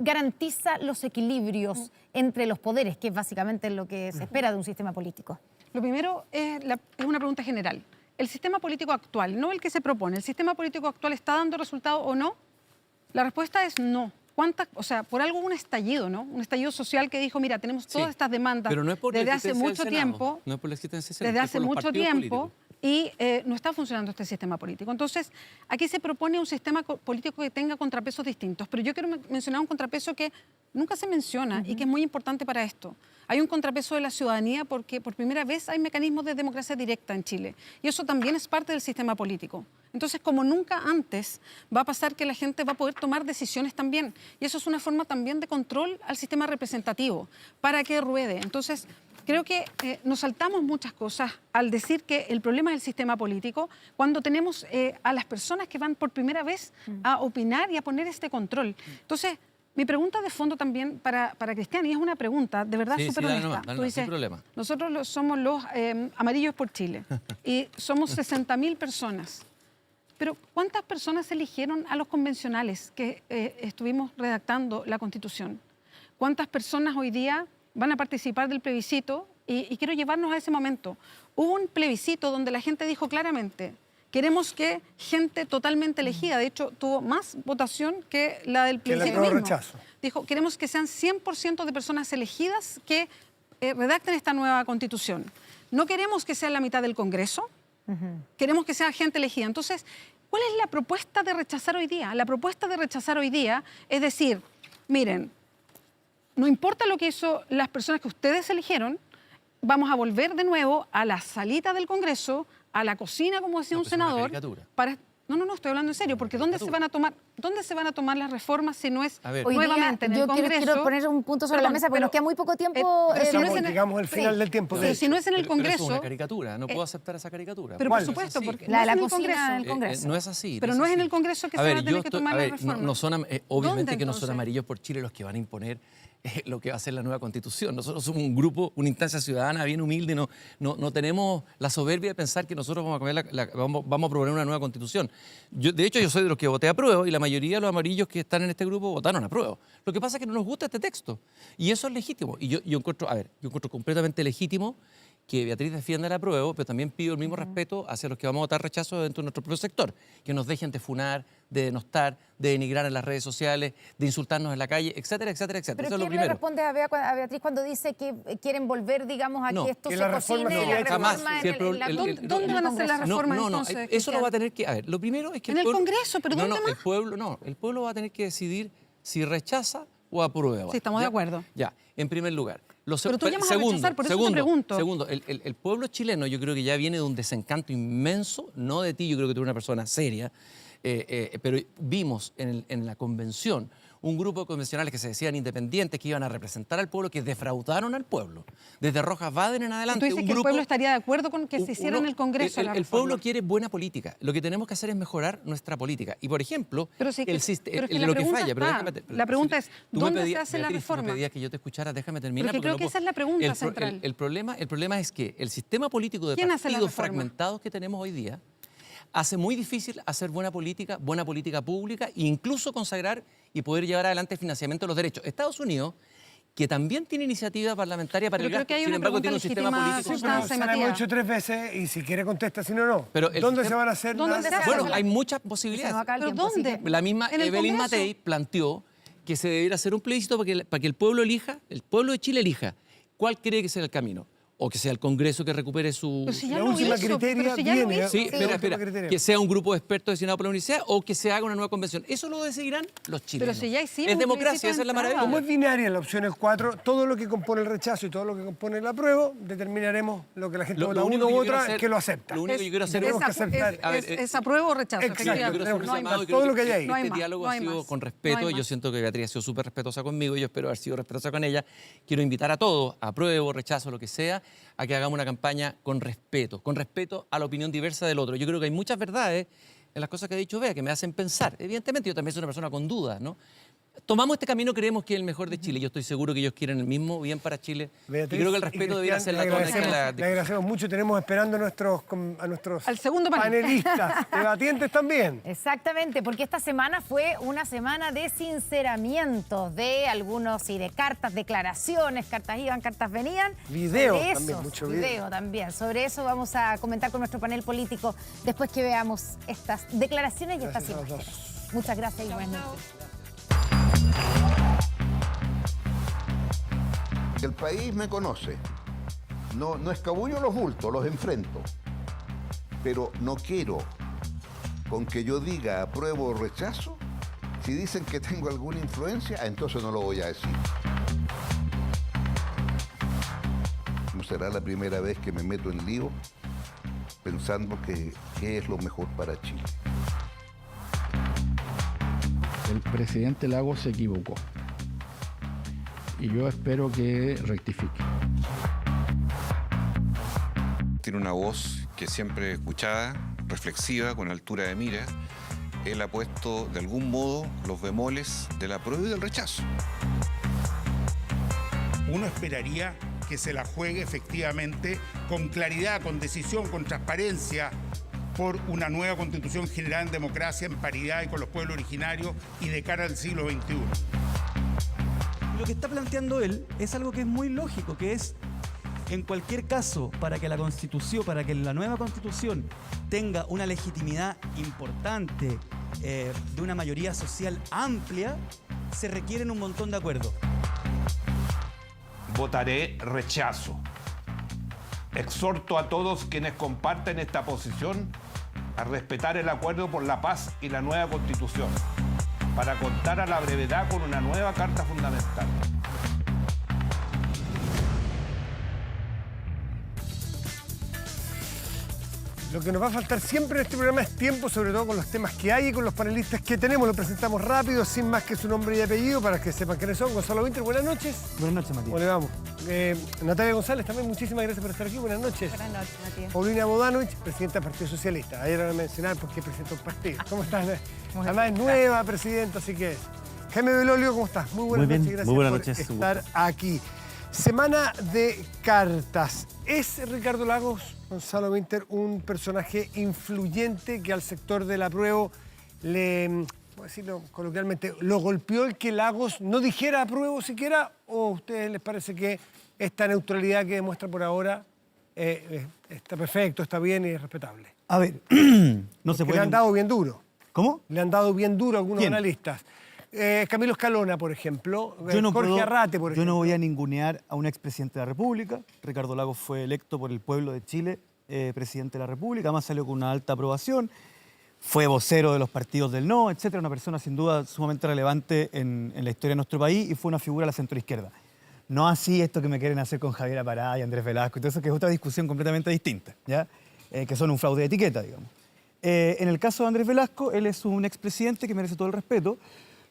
[SPEAKER 2] garantiza los equilibrios entre los poderes, que es básicamente lo que se espera de un sistema político.
[SPEAKER 4] Lo primero es una pregunta general. ¿El sistema político actual, no el que se propone, el sistema político actual está dando resultado o no? La respuesta es no. O sea, por algo hubo un estallido, ¿no? Un estallido social que dijo, mira, tenemos todas estas demandas
[SPEAKER 3] pero no es por
[SPEAKER 4] desde hace mucho tiempo.
[SPEAKER 3] No es por la existencia del Senado,
[SPEAKER 4] Desde hace
[SPEAKER 3] es por los
[SPEAKER 4] mucho
[SPEAKER 3] partidos
[SPEAKER 4] tiempo.
[SPEAKER 3] políticos.
[SPEAKER 4] Y no está funcionando este sistema político. Entonces, aquí se propone un sistema político que tenga contrapesos distintos. Pero yo quiero mencionar un contrapeso que nunca se menciona y que es muy importante para esto. Hay un contrapeso de la ciudadanía porque por primera vez hay mecanismos de democracia directa en Chile. Y eso también es parte del sistema político. Entonces, como nunca antes, va a pasar que la gente va a poder tomar decisiones también. Y eso es una forma también de control al sistema representativo, para que ruede. Entonces, creo que nos saltamos muchas cosas al decir que el problema es el sistema político cuando tenemos a las personas que van por primera vez a opinar y a poner este control. Entonces, mi pregunta de fondo también para Cristian, y es una pregunta de verdad súper honesta. Tú dices, nosotros somos los Amarillos por Chile y somos 60.000 personas. Pero ¿cuántas personas eligieron a los convencionales que estuvimos redactando la Constitución? ¿Cuántas personas hoy día van a participar del plebiscito? Y quiero llevarnos a ese momento. Hubo un plebiscito donde la gente dijo claramente, queremos que gente totalmente elegida, de hecho tuvo más votación que la del plebiscito mismo.
[SPEAKER 1] Rechazo.
[SPEAKER 4] Dijo, queremos que sean 100% de personas elegidas que redacten esta nueva Constitución. No queremos que sea la mitad del Congreso, queremos que sea gente elegida. Entonces, ¿cuál es la propuesta de rechazar hoy día? La propuesta de rechazar hoy día es decir, miren, no importa lo que hizo las personas que ustedes eligieron, vamos a volver de nuevo a la salita del Congreso, a la cocina, como decía un senador. No, estoy hablando en serio, porque ¿dónde se van a tomar las reformas si no es nuevamente en el Congreso?
[SPEAKER 2] Yo quiero poner un punto sobre la mesa, porque nos queda muy poco tiempo.
[SPEAKER 1] Digamos el final del tiempo.
[SPEAKER 4] Si no es en el Congreso...
[SPEAKER 3] Pero es una caricatura, no puedo aceptar esa caricatura.
[SPEAKER 4] Pero por supuesto, porque
[SPEAKER 2] la de la cocina en el Congreso.
[SPEAKER 3] No es así.
[SPEAKER 4] Pero no es en el Congreso que se van a tener que tomar las reformas.
[SPEAKER 3] Obviamente que no son Amarillos por Chile los que van a imponer lo que va a ser la nueva Constitución. Nosotros somos un grupo, una instancia ciudadana bien humilde, no tenemos la soberbia de pensar que nosotros vamos a proponer una nueva Constitución. De hecho, yo soy de los que voté a prueba y la mayoría de los amarillos que están en este grupo votaron a prueba. Lo que pasa es que no nos gusta este texto y eso es legítimo. Y yo encuentro completamente legítimo que Beatriz defienda la apruebo, pero también pido el mismo respeto hacia los que vamos a votar rechazo dentro de nuestro propio sector, que nos dejen de funar, de denostar, de denigrar en las redes sociales, de insultarnos en la calle, etcétera, etcétera, etcétera.
[SPEAKER 2] ¿Pero
[SPEAKER 3] eso es lo
[SPEAKER 2] quién le
[SPEAKER 3] primero.
[SPEAKER 2] responde a Beatriz cuando dice que quieren volver, digamos, a que esto
[SPEAKER 1] que
[SPEAKER 2] se
[SPEAKER 1] la
[SPEAKER 2] cocine
[SPEAKER 1] reforma
[SPEAKER 2] y la
[SPEAKER 3] jamás.
[SPEAKER 2] reforma
[SPEAKER 4] ¿Dónde van a hacer las reformas entonces?
[SPEAKER 3] Eso lo va a tener que... A ver, lo primero es que
[SPEAKER 4] en el Congreso, pero ¿dónde más?
[SPEAKER 3] El pueblo va a tener que decidir si rechaza o aprueba.
[SPEAKER 4] Sí, estamos de acuerdo.
[SPEAKER 3] Ya, en primer lugar.
[SPEAKER 4] Pero tú llamas a rechazar, por eso te pregunto.
[SPEAKER 3] Segundo, el pueblo chileno yo creo que ya viene de un desencanto inmenso, no de ti, yo creo que tú eres una persona seria, pero vimos en la convención un grupo de convencionales que se decían independientes, que iban a representar al pueblo, que defraudaron al pueblo. Desde Rojas Baden en adelante.
[SPEAKER 4] ¿Tú dices que el pueblo estaría de acuerdo con que se hiciera en el Congreso la reforma?
[SPEAKER 3] El pueblo quiere buena política. Lo que tenemos que hacer es mejorar nuestra política. Y, por ejemplo,
[SPEAKER 4] la pregunta es, ¿dónde se hace la reforma?
[SPEAKER 3] Tú me pedías que yo te escuchara, déjame terminar.
[SPEAKER 4] Porque creo que esa es la pregunta central.
[SPEAKER 3] El problema es que el sistema político de partidos fragmentados que tenemos hoy día hace muy difícil hacer buena política pública e incluso consagrar y poder llevar adelante el financiamiento de los derechos. Estados Unidos, que también tiene iniciativa parlamentaria para
[SPEAKER 4] Pero
[SPEAKER 3] el
[SPEAKER 4] creo que
[SPEAKER 3] gasto,
[SPEAKER 4] hay
[SPEAKER 3] sin
[SPEAKER 4] una
[SPEAKER 3] embargo tiene un
[SPEAKER 4] pregunta
[SPEAKER 3] sistema
[SPEAKER 4] legítima,
[SPEAKER 3] político.
[SPEAKER 1] Sí, pero
[SPEAKER 4] Constanza y
[SPEAKER 1] se la hemos
[SPEAKER 4] Matías.
[SPEAKER 1] hecho 3 veces y si quiere contesta, si no, no.
[SPEAKER 3] Pero el
[SPEAKER 1] ¿Dónde
[SPEAKER 3] sistema-
[SPEAKER 1] se van a hacer?
[SPEAKER 4] ¿Dónde
[SPEAKER 1] las-
[SPEAKER 4] se hace?
[SPEAKER 3] Bueno,
[SPEAKER 4] Hágala.
[SPEAKER 3] hay muchas
[SPEAKER 2] Se nos
[SPEAKER 3] posibilidades.
[SPEAKER 2] acaba el
[SPEAKER 4] ¿Pero
[SPEAKER 2] tiempo, así
[SPEAKER 4] dónde?
[SPEAKER 2] que-
[SPEAKER 3] La misma
[SPEAKER 4] ¿En el
[SPEAKER 3] Evelyn
[SPEAKER 4] Congreso?
[SPEAKER 3] Matei planteó que se debiera hacer un plebiscito para que el pueblo elija, el pueblo de Chile elija cuál cree que sea el camino. O que sea el Congreso que recupere su...
[SPEAKER 4] Pero si ya
[SPEAKER 1] La
[SPEAKER 4] lo
[SPEAKER 1] última
[SPEAKER 4] hizo,
[SPEAKER 1] criteria
[SPEAKER 4] pero si ya lo
[SPEAKER 1] viene-
[SPEAKER 4] hizo.
[SPEAKER 3] Sí,
[SPEAKER 1] Sí,
[SPEAKER 3] espera,
[SPEAKER 1] último
[SPEAKER 3] espera.
[SPEAKER 1] criterio.
[SPEAKER 3] Que sea un grupo de expertos destinados por la universidad o que se haga una nueva convención. Eso lo decidirán los chilenos.
[SPEAKER 4] si ya hicimos
[SPEAKER 3] es
[SPEAKER 4] un
[SPEAKER 3] democracia,
[SPEAKER 4] plebiscito
[SPEAKER 3] esa es la
[SPEAKER 4] de entrada.
[SPEAKER 3] maravilla.
[SPEAKER 1] Como es binaria la opción es 4, todo lo que compone el rechazo y todo lo que compone el apruebo, determinaremos lo que la gente
[SPEAKER 3] Lo
[SPEAKER 1] vota
[SPEAKER 3] único
[SPEAKER 1] una
[SPEAKER 3] que
[SPEAKER 1] u
[SPEAKER 3] yo quiero
[SPEAKER 1] otra
[SPEAKER 3] hacer-
[SPEAKER 1] que lo acepta.
[SPEAKER 3] lo único que yo quiero hacer
[SPEAKER 1] Tenemos que aceptar.
[SPEAKER 4] Es apruebo o rechazo.
[SPEAKER 1] Exacto.
[SPEAKER 3] Yo
[SPEAKER 4] efectivamente.
[SPEAKER 3] quiero hacer un
[SPEAKER 1] No hay
[SPEAKER 3] llamado,
[SPEAKER 1] más.
[SPEAKER 3] creo
[SPEAKER 1] Todo
[SPEAKER 3] que
[SPEAKER 1] lo que hay ahí.
[SPEAKER 4] No hay
[SPEAKER 3] Este
[SPEAKER 4] más,
[SPEAKER 3] diálogo
[SPEAKER 4] no
[SPEAKER 3] ha
[SPEAKER 4] hay
[SPEAKER 3] sido
[SPEAKER 4] más.
[SPEAKER 3] con
[SPEAKER 4] No
[SPEAKER 3] respeto.
[SPEAKER 4] hay
[SPEAKER 3] Yo
[SPEAKER 4] más.
[SPEAKER 3] siento que Beatriz ha sido súper respetuosa conmigo. Yo espero haber sido respetuosa con ella. Quiero invitar a todos, apruebo, rechazo, lo que sea, a que hagamos una campaña con respeto a la opinión diversa del otro. Yo creo que hay muchas verdades en las cosas que ha dicho Bea que me hacen pensar. Evidentemente, yo también soy una persona con dudas, ¿no? Tomamos este camino, creemos que es el mejor de Chile. Yo estoy seguro que ellos quieren el mismo bien para Chile.
[SPEAKER 1] Beatriz
[SPEAKER 3] y creo que el
[SPEAKER 1] y
[SPEAKER 3] respeto debiera ser
[SPEAKER 1] Cristian,
[SPEAKER 3] la
[SPEAKER 1] le
[SPEAKER 3] tónica de la
[SPEAKER 1] agradecemos- Le
[SPEAKER 3] discusión.
[SPEAKER 1] agradecemos mucho. Tenemos esperando a nuestros
[SPEAKER 4] Al segundo panel.
[SPEAKER 1] panelistas, debatientes también.
[SPEAKER 2] Exactamente, porque esta semana fue una semana de sinceramientos de algunos y de cartas, declaraciones, cartas iban, cartas venían.
[SPEAKER 1] Video
[SPEAKER 2] Sobre
[SPEAKER 1] también,
[SPEAKER 2] eso,
[SPEAKER 1] mucho video.
[SPEAKER 2] también. Sobre eso vamos a comentar con nuestro panel político después que veamos estas declaraciones y
[SPEAKER 1] Gracias
[SPEAKER 2] estas
[SPEAKER 1] a los dos.
[SPEAKER 2] imágenes. Muchas gracias y buenas noches.
[SPEAKER 5] El país me conoce. No escabullo los bultos, los enfrento. Pero no quiero, con que yo diga apruebo o rechazo, si dicen que tengo alguna influencia, entonces no lo voy a decir. No será la primera vez que me meto en lío pensando que qué es lo mejor para Chile.
[SPEAKER 6] El presidente Lagos se equivocó y yo espero que rectifique.
[SPEAKER 7] Tiene una voz que siempre escuchada, reflexiva, con altura de mira. Él ha puesto de algún modo los bemoles del apruebo y del rechazo.
[SPEAKER 8] Uno esperaría que se la juegue efectivamente con claridad, con decisión, con transparencia, por una nueva constitución generada en democracia, en paridad y con los pueblos originarios y de cara al siglo XXI.
[SPEAKER 9] Lo que está planteando él es algo que es muy lógico, que es, en cualquier caso, para que la Constitución, para que la nueva Constitución tenga una legitimidad importante de una mayoría social amplia, se requieren un montón de acuerdos.
[SPEAKER 10] Votaré rechazo. Exhorto a todos quienes comparten esta posición a respetar el acuerdo por la paz y la nueva Constitución, para contar a la brevedad con una nueva Carta Fundamental.
[SPEAKER 1] Lo que nos va a faltar siempre en este programa es tiempo, sobre todo con los temas que hay y con los panelistas que tenemos. Lo presentamos rápido, sin más que su nombre y apellido, para que sepan quiénes son. Gonzalo Winter, buenas noches.
[SPEAKER 9] Buenas noches, Matías.
[SPEAKER 1] ¿Cómo le vamos? Natalia González, también muchísimas gracias por estar aquí. Buenas noches.
[SPEAKER 2] Buenas noches, Matías.
[SPEAKER 1] Paulina Bodanovich, presidenta del Partido Socialista. Ayer van a mencionar por qué presenta un partido. ¿Cómo estás? Además es nueva presidenta, así que... Jaime Belolio, ¿cómo estás? Muy buenas noches, gracias
[SPEAKER 9] muy buenas
[SPEAKER 1] por
[SPEAKER 9] noches,
[SPEAKER 1] estar aquí. Semana de cartas. ¿Es Ricardo Lagos, Gonzalo Winter, un personaje influyente que al sector del apruebo le, por decirlo coloquialmente, lo golpeó el que Lagos no dijera apruebo siquiera? ¿O a ustedes les parece que esta neutralidad que demuestra por ahora está perfecto, está bien y es respetable?
[SPEAKER 9] A ver, no se
[SPEAKER 1] Que
[SPEAKER 9] puede...
[SPEAKER 1] le han dado bien duro.
[SPEAKER 9] ¿Cómo?
[SPEAKER 1] Le han dado bien duro a algunos
[SPEAKER 9] ¿Quién?
[SPEAKER 1] analistas. Camilo Escalona, por ejemplo.
[SPEAKER 9] Yo
[SPEAKER 1] Jorge Arrate, por ejemplo.
[SPEAKER 9] Yo no voy a ningunear a un expresidente de la República. Ricardo Lagos fue electo por el pueblo de Chile presidente de la República. Además salió con una alta aprobación. Fue vocero de los partidos del no, etcétera. Una persona sin duda sumamente relevante en la historia de nuestro país y fue una figura de la centroizquierda. No así esto que me quieren hacer con Javier Apará y Andrés Velasco y todo eso, que es otra discusión completamente distinta, ¿ya? Que son un fraude de etiqueta, digamos. En el caso de Andrés Velasco, él es un expresidente que merece todo el respeto.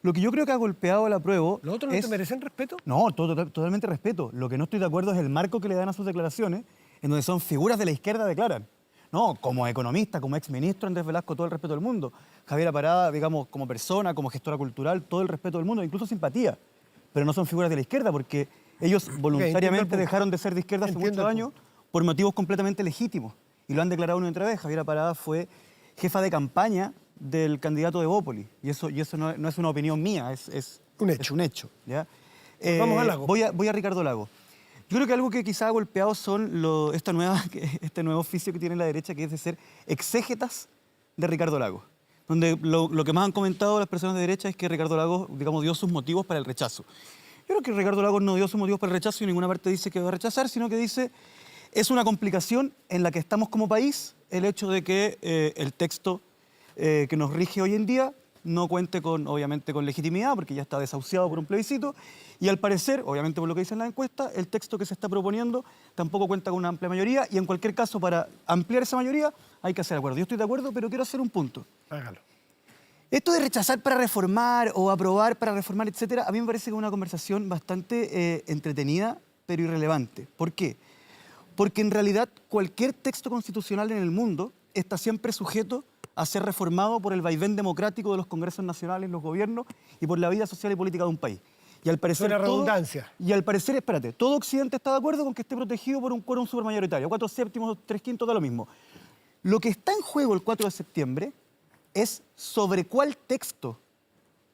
[SPEAKER 9] Lo que yo creo que ha golpeado el apruebo...
[SPEAKER 1] ¿Los otros no te merecen respeto?
[SPEAKER 9] No, totalmente respeto. Lo que no estoy de acuerdo es el marco que le dan a sus declaraciones, en donde son figuras de la izquierda declaran. No, como economista, como exministro Andrés Velasco, todo el respeto del mundo. Javier Apará, digamos, como persona, como gestora cultural, todo el respeto del mundo, incluso simpatía. Pero no son figuras de la izquierda porque ellos voluntariamente dejaron de ser de izquierda hace muchos años por motivos completamente legítimos. Y lo han declarado una y otra vez. Javier Apará fue jefa de campaña del candidato de Bópoli. Y eso no es una opinión mía, es un hecho. ¿Ya?
[SPEAKER 1] Vamos a Lagos.
[SPEAKER 9] Voy a Ricardo Lagos. Yo creo que algo que quizá ha golpeado son este nuevo oficio que tiene la derecha, que es de ser exégetas de Ricardo Lagos. Donde lo que más han comentado las personas de derecha es que Ricardo Lagos, digamos, dio sus motivos para el rechazo. Yo creo que Ricardo Lagos no dio sus motivos para el rechazo y en ninguna parte dice que va a rechazar, sino que dice es una complicación en la que estamos como país el hecho de que el texto que nos rige hoy en día no cuente obviamente con legitimidad, porque ya está desahuciado por un plebiscito, y al parecer, obviamente por lo que dice en la encuesta, el texto que se está proponiendo tampoco cuenta con una amplia mayoría, y en cualquier caso, para ampliar esa mayoría, hay que hacer acuerdo. Yo estoy de acuerdo, pero quiero hacer un punto.
[SPEAKER 1] Hágalo.
[SPEAKER 9] Esto de rechazar para reformar o aprobar para reformar, etcétera, a mí me parece que es una conversación bastante entretenida, pero irrelevante. ¿Por qué? Porque en realidad cualquier texto constitucional en el mundo está siempre sujeto a ser reformado por el vaivén democrático de los congresos nacionales, los gobiernos y por la vida social y política de un país. Y al parecer
[SPEAKER 1] Suena redundancia.
[SPEAKER 9] Y al parecer, espérate, todo Occidente está de acuerdo con que esté protegido por un quórum supermayoritario, 4/7, 3/5, da lo mismo. Lo que está en juego el 4 de septiembre es sobre cuál texto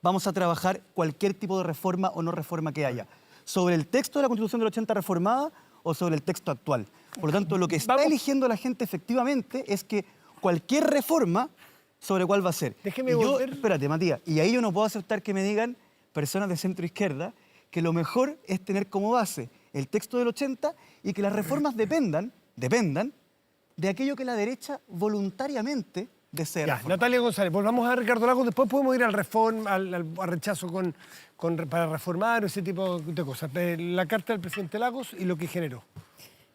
[SPEAKER 9] vamos a trabajar cualquier tipo de reforma o no reforma que haya. ¿Sobre el texto de la Constitución del 80 reformada o sobre el texto actual? Por lo tanto, lo que está eligiendo la gente efectivamente es que cualquier reforma sobre cuál va a ser.
[SPEAKER 1] Déjeme volver.
[SPEAKER 9] Espérate, Matías, y ahí yo no puedo aceptar que me digan personas de centro izquierda que lo mejor es tener como base el texto del 80 y que las reformas dependan de aquello que la derecha voluntariamente desea.
[SPEAKER 1] Ya, Natalia González, volvamos a Ricardo Lagos, después podemos ir al rechazo para reformar o ese tipo de cosas. La carta del presidente Lagos y lo que generó.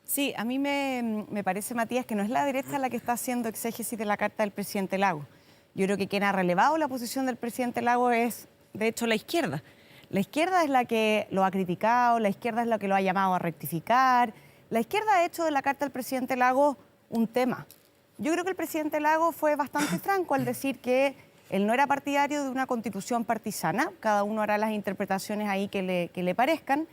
[SPEAKER 11] Sí, a mí me parece, Matías, que no es la derecha la que está haciendo exégesis de la carta del presidente Lagos. Yo creo que quien ha relevado la posición del presidente Lagos es, de hecho, la izquierda. La izquierda es la que lo ha criticado, la izquierda es la que lo ha llamado a rectificar. La izquierda ha hecho de la carta del presidente Lagos un tema. Yo creo que el presidente Lagos fue bastante franco al decir que él no era partidario de una constitución partisana. Cada uno hará las interpretaciones ahí que le parezcan.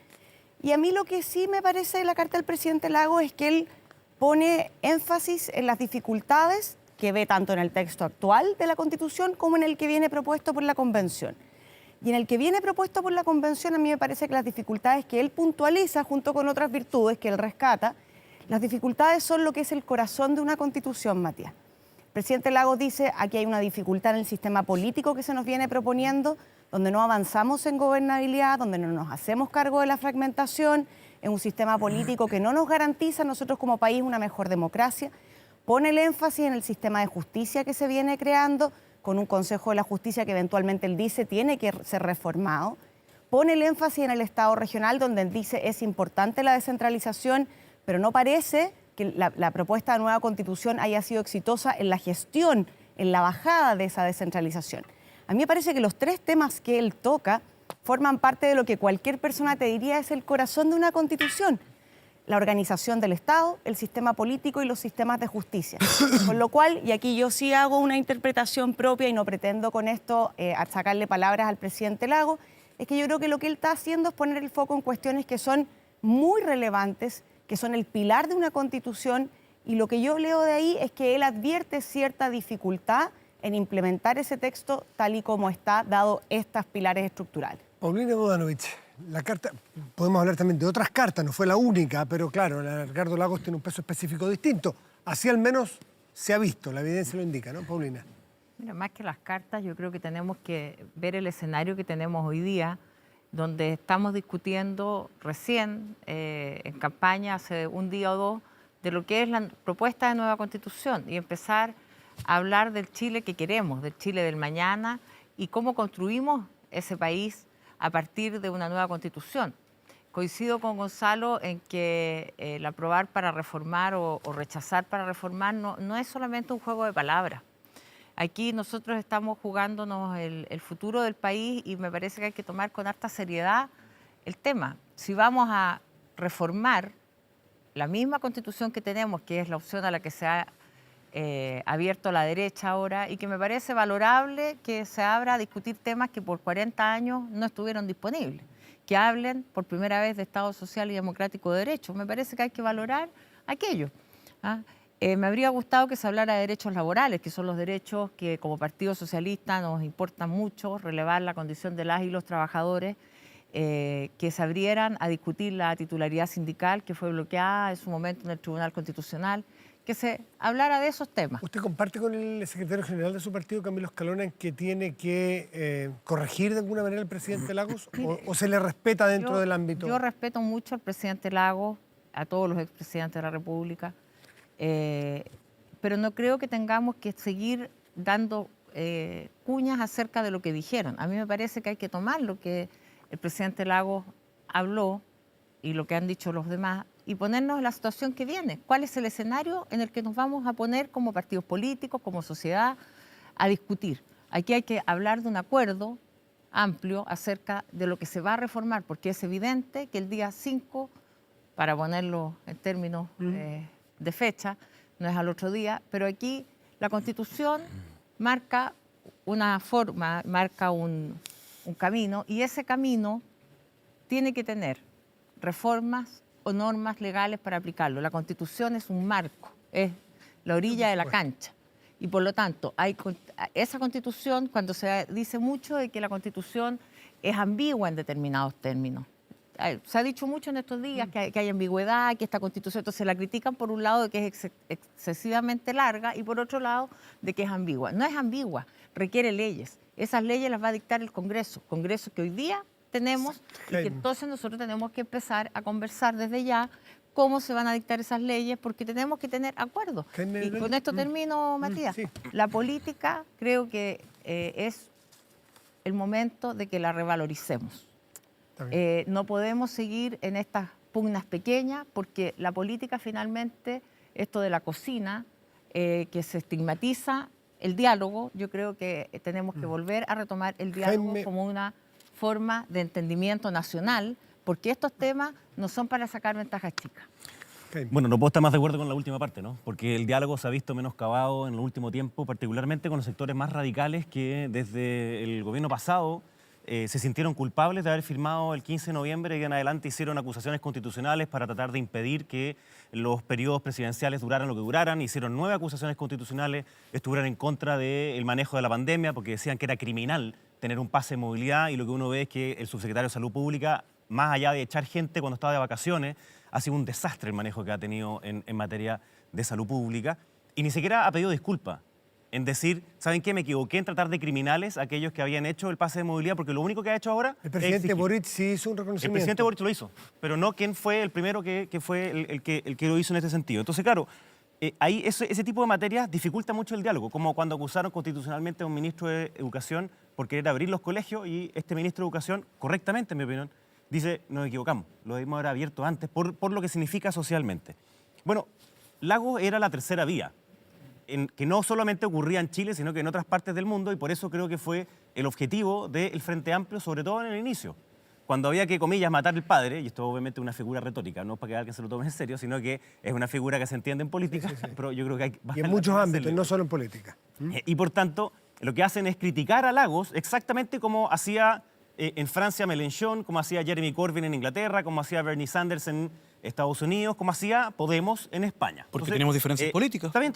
[SPEAKER 11] Y a mí lo que sí me parece de la carta del presidente Lagos es que él pone énfasis en las dificultades que ve tanto en el texto actual de la Constitución como en el que viene propuesto por la Convención. Y en el que viene propuesto por la Convención a mí me parece que las dificultades que él puntualiza junto con otras virtudes que él rescata, las dificultades son lo que es el corazón de una Constitución, Matías. El presidente Lagos dice aquí hay una dificultad en el sistema político que se nos viene proponiendo, donde no avanzamos en gobernabilidad, donde no nos hacemos cargo de la fragmentación, en un sistema político que no nos garantiza a nosotros como país una mejor democracia. Pone el énfasis en el sistema de justicia que se viene creando, con un Consejo de la Justicia que eventualmente él dice tiene que ser reformado. Pone el énfasis en el Estado regional, donde él dice es importante la descentralización, pero no parece que la propuesta de nueva Constitución haya sido exitosa en la gestión, en la bajada de esa descentralización. A mí me parece que los tres temas que él toca forman parte de lo que cualquier persona te diría es el corazón de una Constitución. La organización del Estado, el sistema político y los sistemas de justicia. Con lo cual, y aquí yo sí hago una interpretación propia y no pretendo con esto sacarle palabras al presidente Lagos, es que yo creo que lo que él está haciendo es poner el foco en cuestiones que son muy relevantes, que son el pilar de una Constitución, y lo que yo leo de ahí es que él advierte cierta dificultad en implementar ese texto tal y como está, dado estos pilares estructurales.
[SPEAKER 1] Paulina Bodanovich, la carta, podemos hablar también de otras cartas, no fue la única, pero claro, la de Ricardo Lagos tiene un peso específico distinto. Así al menos se ha visto, la evidencia lo indica, ¿no, Paulina?
[SPEAKER 12] Mira, más que las cartas, yo creo que tenemos que ver el escenario que tenemos hoy día, donde estamos discutiendo recién, en campaña, hace un día o dos, de lo que es la propuesta de nueva Constitución y empezar a hablar del Chile que queremos, del Chile del mañana y cómo construimos ese país a partir de una nueva Constitución. Coincido con Gonzalo en que el aprobar para reformar o rechazar para reformar no es solamente un juego de palabras. Aquí nosotros estamos jugándonos el futuro del país y me parece que hay que tomar con harta seriedad el tema. Si vamos a reformar la misma Constitución que tenemos, que es la opción a la que se ha abierto la derecha ahora y que me parece valorable que se abra a discutir temas que por 40 años no estuvieron disponibles, que hablen por primera vez de Estado Social y Democrático de Derecho. Me parece que hay que valorar aquello. Me habría gustado que se hablara de derechos laborales, que son los derechos que como Partido Socialista nos importan mucho, relevar la condición de las y los trabajadores que se abrieran a discutir la titularidad sindical que fue bloqueada en su momento en el Tribunal Constitucional, que se hablara de esos temas.
[SPEAKER 1] ¿Usted comparte con el secretario general de su partido, Camilo Escalona, en que tiene que corregir de alguna manera al presidente Lagos o se le respeta dentro del ámbito?
[SPEAKER 12] Yo respeto mucho al presidente Lagos, a todos los expresidentes de la República, pero no creo que tengamos que seguir dando cuñas acerca de lo que dijeron. A mí me parece que hay que tomar lo que el presidente Lagos habló y lo que han dicho los demás y ponernos en la situación que viene. ¿Cuál es el escenario en el que nos vamos a poner como partidos políticos, como sociedad, a discutir? Aquí hay que hablar de un acuerdo amplio acerca de lo que se va a reformar, porque es evidente que el día 5, para ponerlo en términos de fecha, no es al otro día, pero aquí la Constitución marca una forma, marca un camino, y ese camino tiene que tener reformas o normas legales para aplicarlo. La Constitución es un marco, es la orilla de la cancha. Y por lo tanto, esa Constitución, cuando se dice mucho de que la Constitución es ambigua en determinados términos. Se ha dicho mucho en estos días que hay ambigüedad, que esta Constitución, entonces la critican por un lado de que es excesivamente larga y por otro lado de que es ambigua. No es ambigua, requiere leyes. Esas leyes las va a dictar el Congreso que hoy día tenemos y que entonces nosotros tenemos que empezar a conversar desde ya cómo se van a dictar esas leyes, porque tenemos que tener acuerdos. Y con esto termino, Matías.
[SPEAKER 1] Sí.
[SPEAKER 12] La política creo que es el momento de que la revaloricemos. No podemos seguir en estas pugnas pequeñas, porque la política finalmente, esto de la cocina, que se estigmatiza el diálogo, yo creo que tenemos que volver a retomar el diálogo como una forma de entendimiento nacional, porque estos temas no son para sacar ventajas chicas.
[SPEAKER 13] Bueno, no puedo estar más de acuerdo con la última parte, ¿no? Porque el diálogo se ha visto menoscabado en el último tiempo, particularmente con los sectores más radicales que desde el gobierno pasado se sintieron culpables de haber firmado el 15 de noviembre y en adelante hicieron acusaciones constitucionales para tratar de impedir que los periodos presidenciales duraran lo que duraran. Hicieron 9 acusaciones constitucionales, estuvieron en contra del manejo de la pandemia porque decían que era criminal tener un pase de movilidad, y lo que uno ve es que el subsecretario de Salud Pública, más allá de echar gente cuando estaba de vacaciones, ha sido un desastre el manejo que ha tenido en materia de salud pública, y ni siquiera ha pedido disculpas en decir, ¿saben qué? Me equivoqué en tratar de criminales a aquellos que habían hecho el pase de movilidad, porque lo único que ha hecho ahora...
[SPEAKER 1] El presidente Boric sí hizo un reconocimiento.
[SPEAKER 13] El presidente Boric lo hizo, pero no quién fue el primero que fue el que lo hizo en este sentido. Entonces, claro, ahí ese tipo de materias dificulta mucho el diálogo, como cuando acusaron constitucionalmente a un ministro de Educación por querer abrir los colegios, y este ministro de Educación, correctamente en mi opinión, dice, nos equivocamos, lo debimos haber abierto antes por lo que significa socialmente. Bueno, Lagos era la tercera vía, que no solamente ocurría en Chile, sino que en otras partes del mundo, y por eso creo que fue el objetivo del Frente Amplio, sobre todo en el inicio. Cuando había que, comillas, matar al padre, y esto obviamente es una figura retórica, no para que alguien se lo tome en serio, sino que es una figura que se entiende en política, pero yo creo que hay que...
[SPEAKER 1] Y en muchos ámbitos, no solo en política.
[SPEAKER 13] Y por tanto, lo que hacen es criticar a Lagos exactamente como hacía en Francia Mélenchon, como hacía Jeremy Corbyn en Inglaterra, como hacía Bernie Sanders en Estados Unidos, como hacía Podemos en España.
[SPEAKER 14] Porque entonces, tenemos diferencias políticas.
[SPEAKER 13] Está bien,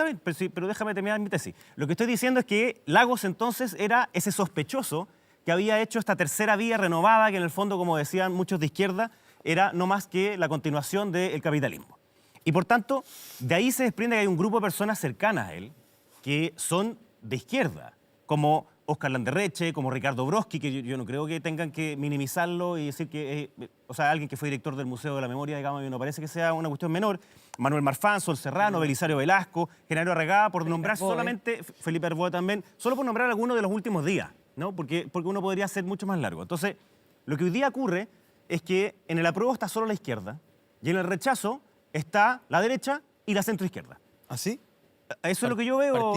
[SPEAKER 13] pero déjame terminar mi tesis. Lo que estoy diciendo es que Lagos entonces era ese sospechoso que había hecho esta tercera vía renovada, que en el fondo, como decían muchos de izquierda, era no más que la continuación del capitalismo. Y por tanto, de ahí se desprende que hay un grupo de personas cercanas a él que son de izquierda, como Óscar Landerreche, como Ricardo Broski, que yo no creo que tengan que minimizarlo y decir que, o sea, alguien que fue director del Museo de la Memoria, digamos, no parece que sea una cuestión menor. Manuel Marfán, Sol Serrano, Belisario Velasco, Genaro Arregada, por nombrar solamente, Felipe Arboe también, solo por nombrar algunos de los últimos días, ¿no? Porque uno podría ser mucho más largo. Entonces, lo que hoy día ocurre es que en el apruebo está solo la izquierda y en el rechazo está la derecha y la centroizquierda.
[SPEAKER 14] ¿Así?
[SPEAKER 13] Eso es lo que yo veo.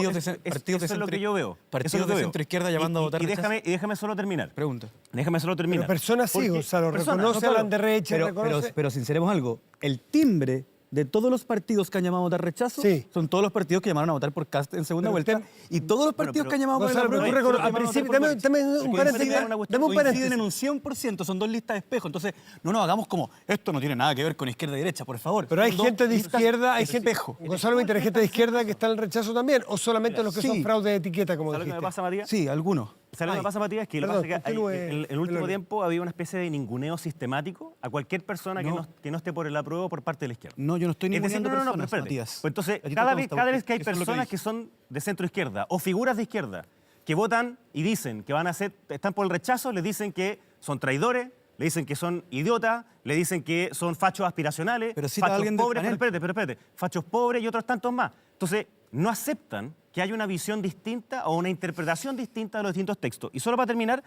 [SPEAKER 14] Partidos de centroizquierda llamando a votar rechazo.
[SPEAKER 13] Y déjame solo terminar.
[SPEAKER 14] Pregunta.
[SPEAKER 13] Déjame solo terminar.
[SPEAKER 1] Pero personas sí, Gonzalo, reconoce a Landerreche, reconoce...
[SPEAKER 9] Pero sinceremos algo, el timbre de todos los partidos que han llamado a votar rechazo son todos los partidos que llamaron a votar por Kast en segunda vuelta, y todos los partidos que han llamado a votar por coinciden en un 100%, son dos listas de espejo. Entonces, no nos hagamos como, esto no tiene nada que ver con izquierda y derecha, por favor.
[SPEAKER 1] Pero hay gente de izquierda, hay gente, Gonzalo, gente de izquierda que está en el rechazo también, o solamente los que son fraude de etiqueta, como dijiste.
[SPEAKER 13] ¿Qué me pasa, María?
[SPEAKER 9] Sí, algunos.
[SPEAKER 13] ¿Sabes lo que pasa, Matías? Que lo
[SPEAKER 1] Perdón,
[SPEAKER 13] que pasa es que en el último tiempo había una especie de ninguneo sistemático a cualquier persona que no esté por el apruebo por parte de la izquierda.
[SPEAKER 14] No, yo no estoy ninguneando
[SPEAKER 13] pero
[SPEAKER 14] personas,
[SPEAKER 13] espérate.
[SPEAKER 14] Matías.
[SPEAKER 13] Pues entonces,
[SPEAKER 14] A ti te
[SPEAKER 13] cada
[SPEAKER 14] consta,
[SPEAKER 13] vez que hay
[SPEAKER 14] porque eso es lo que
[SPEAKER 13] personas que
[SPEAKER 14] dices.
[SPEAKER 13] son de centro izquierda o figuras de izquierda que votan y dicen que están por el rechazo, les dicen que son traidores, le dicen que son idiotas, le dicen que son fachos aspiracionales,
[SPEAKER 14] Pero cita a
[SPEAKER 13] fachos
[SPEAKER 14] alguien del
[SPEAKER 13] pobres,
[SPEAKER 14] panel.
[SPEAKER 13] pero espérate, fachos pobres y otros tantos más. Entonces, no aceptan que haya una visión distinta o una interpretación distinta de los distintos textos. Y solo para terminar,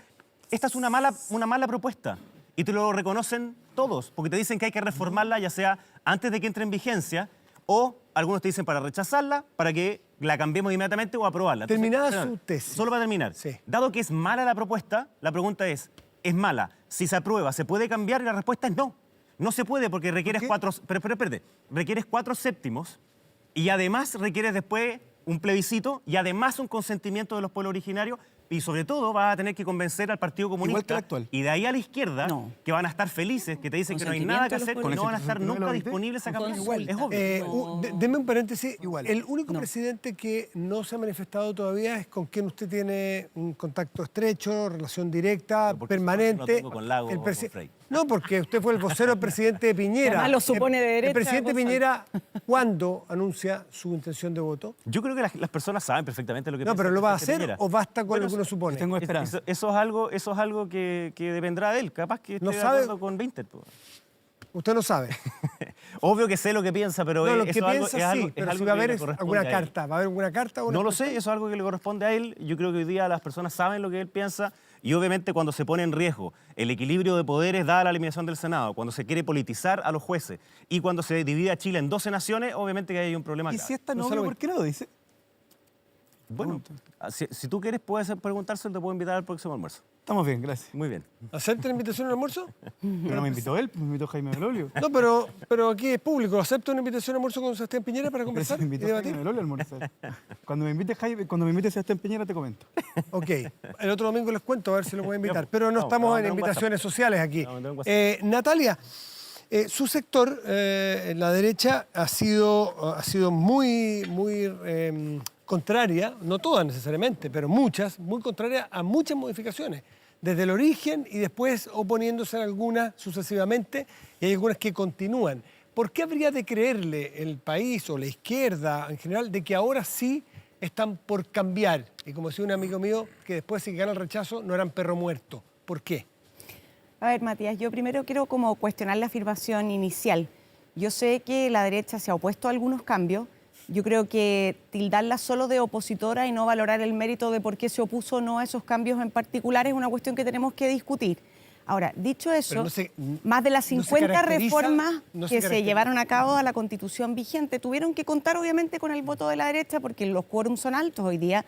[SPEAKER 13] esta es una mala propuesta. Y te lo reconocen todos, porque te dicen que hay que reformarla, ya sea antes de que entre en vigencia, o algunos te dicen para rechazarla, para que la cambiemos inmediatamente o aprobarla. Entonces,
[SPEAKER 1] Terminada su tesis.
[SPEAKER 13] Solo para terminar.
[SPEAKER 1] Sí.
[SPEAKER 13] Dado que es mala la propuesta, la pregunta es mala. Si se aprueba, ¿se puede cambiar? Y la respuesta es no. No se puede porque requieres requieres 4/7 y además requieres después un plebiscito y además un consentimiento de los pueblos originarios y sobre todo vas a tener que convencer al Partido Comunista
[SPEAKER 14] Igual que el actual.
[SPEAKER 13] y de ahí a la izquierda que van a estar felices, que te dicen que no hay nada que hacer, que no van a estar nunca disponibles a cambiar. Es obvio.
[SPEAKER 1] Deme un paréntesis. El único presidente que no se ha manifestado todavía es con quien usted tiene un contacto estrecho, relación directa, permanente.
[SPEAKER 13] No tengo con Lago o con Frey.
[SPEAKER 1] No, porque usted fue el vocero del presidente Piñera.
[SPEAKER 11] Además lo supone de derecha,
[SPEAKER 1] El presidente
[SPEAKER 11] Gonzalo.
[SPEAKER 1] Piñera, ¿cuándo anuncia su intención de voto?
[SPEAKER 13] Yo creo que las personas saben perfectamente lo que
[SPEAKER 1] No,
[SPEAKER 13] piensa
[SPEAKER 1] pero
[SPEAKER 13] el
[SPEAKER 1] ¿lo va a
[SPEAKER 13] presidente
[SPEAKER 1] hacer
[SPEAKER 13] Piñera.
[SPEAKER 1] o basta con
[SPEAKER 13] Bueno,
[SPEAKER 1] lo que uno supone?
[SPEAKER 14] Tengo esperanza.
[SPEAKER 13] Eso es algo que dependerá de él. Capaz que esté
[SPEAKER 1] ¿No
[SPEAKER 13] de
[SPEAKER 1] sabe?
[SPEAKER 13] acuerdo con Vinter.
[SPEAKER 1] Usted no sabe.
[SPEAKER 13] Obvio que sé lo que piensa, pero
[SPEAKER 1] No, lo que
[SPEAKER 13] eso es algo,
[SPEAKER 1] piensa
[SPEAKER 13] es algo,
[SPEAKER 1] sí,
[SPEAKER 13] es
[SPEAKER 1] pero
[SPEAKER 13] algo
[SPEAKER 1] si va a
[SPEAKER 13] que
[SPEAKER 1] haber
[SPEAKER 13] le corresponde
[SPEAKER 1] alguna
[SPEAKER 13] a él.
[SPEAKER 1] carta. ¿Va a haber alguna carta? o
[SPEAKER 13] No
[SPEAKER 1] una
[SPEAKER 13] lo sé, eso es algo que le corresponde a él. Yo creo que hoy día las personas saben lo que él piensa y obviamente cuando se pone en riesgo el equilibrio de poderes dada la eliminación del Senado, cuando se quiere politizar a los jueces y cuando se divide a Chile en 12 naciones, obviamente que hay un problema
[SPEAKER 14] ¿Y
[SPEAKER 13] grave.
[SPEAKER 14] si es tan obvio, por qué no lo dice?
[SPEAKER 13] Bueno, si tú quieres puedes preguntárselo, te puedo invitar al próximo almuerzo.
[SPEAKER 14] Estamos bien, gracias.
[SPEAKER 13] Muy bien.
[SPEAKER 1] ¿Acepta la invitación al almuerzo?
[SPEAKER 14] Pero no me invitó él, me invitó Jaime Belolio.
[SPEAKER 1] No, pero aquí es público. ¿Acepta una invitación al almuerzo con Sebastián Piñera para conversar
[SPEAKER 14] Me
[SPEAKER 1] y
[SPEAKER 14] invitó
[SPEAKER 1] debatir?
[SPEAKER 14] Jaime Belolio a almorzar. Cuando me invite Sebastián Piñera te comento.
[SPEAKER 1] Ok. El otro domingo les cuento a ver si lo puedo invitar. Pero no
[SPEAKER 13] Vamos,
[SPEAKER 1] estamos
[SPEAKER 13] vamos a
[SPEAKER 1] en
[SPEAKER 13] mandar un
[SPEAKER 1] invitaciones sociales aquí.
[SPEAKER 13] Vamos a mandar un WhatsApp.
[SPEAKER 1] Natalia, su sector, la derecha, ha sido muy contraria, no todas necesariamente, pero muchas, muy contraria a muchas modificaciones. Desde el origen y después oponiéndose a algunas sucesivamente, y hay algunas que continúan. ¿Por qué habría de creerle el país o la izquierda en general de que ahora sí están por cambiar? Y como decía un amigo mío, que después si gana el rechazo no eran perro muerto. ¿Por qué?
[SPEAKER 11] A ver, Matías, yo primero quiero como cuestionar la afirmación inicial. Yo sé que la derecha se ha opuesto a algunos cambios. Yo creo que tildarla solo de opositora y no valorar el mérito de por qué se opuso o no a esos cambios en particular es una cuestión que tenemos que discutir. Ahora, dicho eso, más de las 50 reformas que se llevaron a cabo a la Constitución vigente tuvieron que contar obviamente con el voto de la derecha porque los quórums son altos hoy día,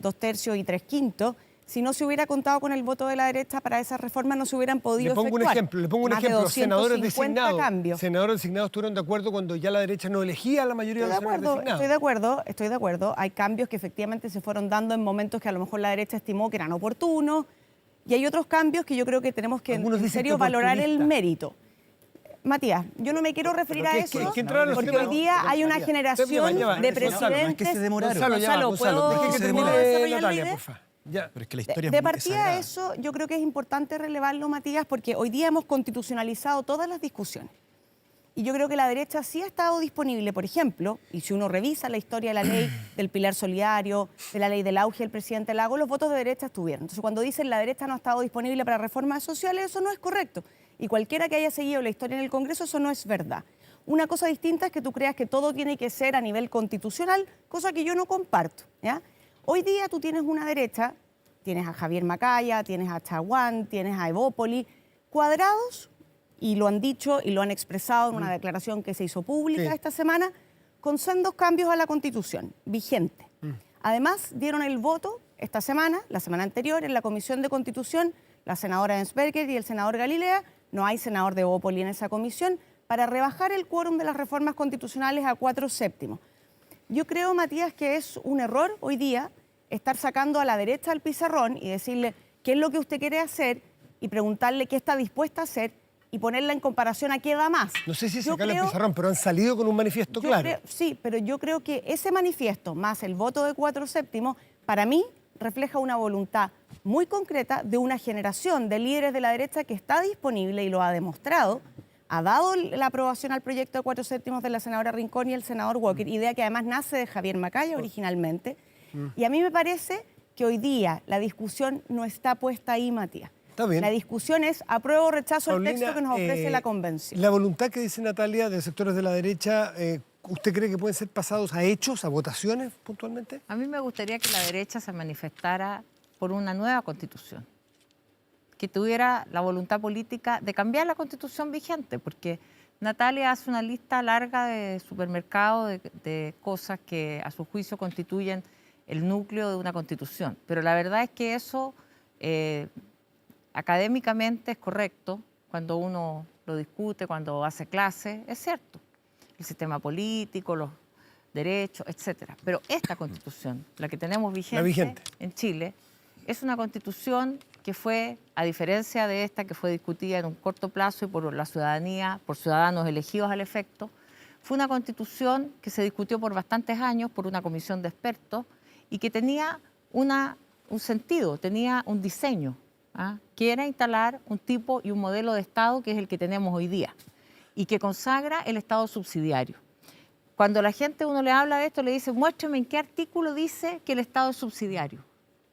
[SPEAKER 11] 2/3 y 3/5. Si no se hubiera contado con el voto de la derecha para esas reformas no se hubieran podido
[SPEAKER 1] Le pongo un ejemplo. Senadores designados estuvieron de acuerdo cuando ya la derecha no elegía a la mayoría de los senadores designados.
[SPEAKER 11] Estoy de acuerdo. Hay cambios que efectivamente se fueron dando en momentos que a lo mejor la derecha estimó que eran oportunos y hay otros cambios que yo creo que tenemos que en serio valorar el mérito. Matías, yo no me quiero referir a eso porque hoy día hay una generación de presidentes...
[SPEAKER 1] Gonzalo, deje que termine Natalia, por favor.
[SPEAKER 14] Ya. Pero es que la historia
[SPEAKER 11] de partida eso yo creo que es importante relevarlo, Matías, porque hoy día hemos constitucionalizado todas las discusiones. Y yo creo que la derecha sí ha estado disponible, por ejemplo, y si uno revisa la historia de la ley del pilar solidario, de la ley del auge del presidente Lago, los votos de derecha estuvieron. Entonces cuando dicen la derecha no ha estado disponible para reformas sociales, eso no es correcto. Y cualquiera que haya seguido la historia en el Congreso, eso no es verdad. Una cosa distinta es que tú creas que todo tiene que ser a nivel constitucional, cosa que yo no comparto, ¿ya? Hoy día tú tienes una derecha, tienes a Javier Macaya, tienes a Chaguán, tienes a Evópoli, cuadrados, y lo han dicho y lo han expresado en una declaración que se hizo pública esta semana, con sendos cambios a la Constitución vigente. Además, dieron el voto esta semana, la semana anterior, en la Comisión de Constitución, la senadora Ensberger y el senador Galilea, no hay senador de Evópoli en esa comisión, para rebajar el quórum de las reformas constitucionales a 4/7. Yo creo, Matías, que es un error hoy día estar sacando a la derecha al pizarrón y decirle qué es lo que usted quiere hacer y preguntarle qué está dispuesta a hacer y ponerla en comparación a qué da más.
[SPEAKER 1] No sé si sacarle al pizarrón, pero han salido con un manifiesto claro.
[SPEAKER 11] Sí, pero yo creo que ese manifiesto más el voto de 4/7, para mí, refleja una voluntad muy concreta de una generación de líderes de la derecha que está disponible y lo ha demostrado. Ha dado la aprobación al proyecto de 4/7 de la senadora Rincón y el senador Walker, idea que además nace de Javier Macaya originalmente. Y a mí me parece que hoy día la discusión no está puesta ahí, Matías.
[SPEAKER 1] Está bien.
[SPEAKER 11] La discusión es apruebo o rechazo el
[SPEAKER 1] Paulina,
[SPEAKER 11] texto que nos ofrece la convención.
[SPEAKER 1] La voluntad que dice Natalia de sectores de la derecha, ¿usted cree que pueden ser pasados a hechos, a votaciones puntualmente?
[SPEAKER 12] A mí me gustaría que la derecha se manifestara por una nueva constitución, que tuviera la voluntad política de cambiar la constitución vigente, porque Natalia hace una lista larga de supermercados de cosas que a su juicio constituyen el núcleo de una constitución. Pero la verdad es que eso académicamente es correcto cuando uno lo discute, cuando hace clase, es cierto. El sistema político, los derechos, etcétera. Pero esta constitución, la que tenemos vigente en Chile, es una constitución que fue, a diferencia de esta que fue discutida en un corto plazo y por la ciudadanía, por ciudadanos elegidos al efecto, fue una constitución que se discutió por bastantes años por una comisión de expertos y que tenía un sentido, tenía un diseño, que era instalar un tipo y un modelo de Estado que es el que tenemos hoy día y que consagra el Estado subsidiario. Cuando la gente, uno le habla de esto, le dice, muéstrame en qué artículo dice que el Estado es subsidiario.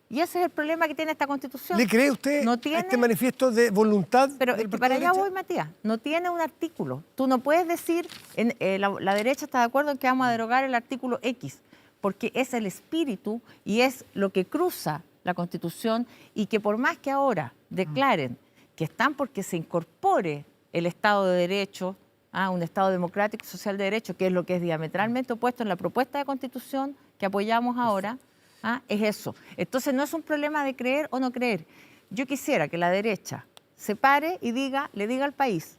[SPEAKER 12] Y ese es el problema que tiene esta Constitución.
[SPEAKER 1] ¿Le cree usted a este manifiesto de voluntad?
[SPEAKER 12] Pero para allá voy, Matías. No tiene un artículo. Tú no puedes decir, la derecha está de acuerdo en que vamos a derogar el artículo X, porque es el espíritu y es lo que cruza la Constitución y que por más que ahora declaren que están porque se incorpore el Estado de Derecho, un Estado democrático y social de derecho, que es lo que es diametralmente opuesto en la propuesta de Constitución que apoyamos ahora, es eso. Entonces no es un problema de creer o no creer. Yo quisiera que la derecha se pare y le diga al país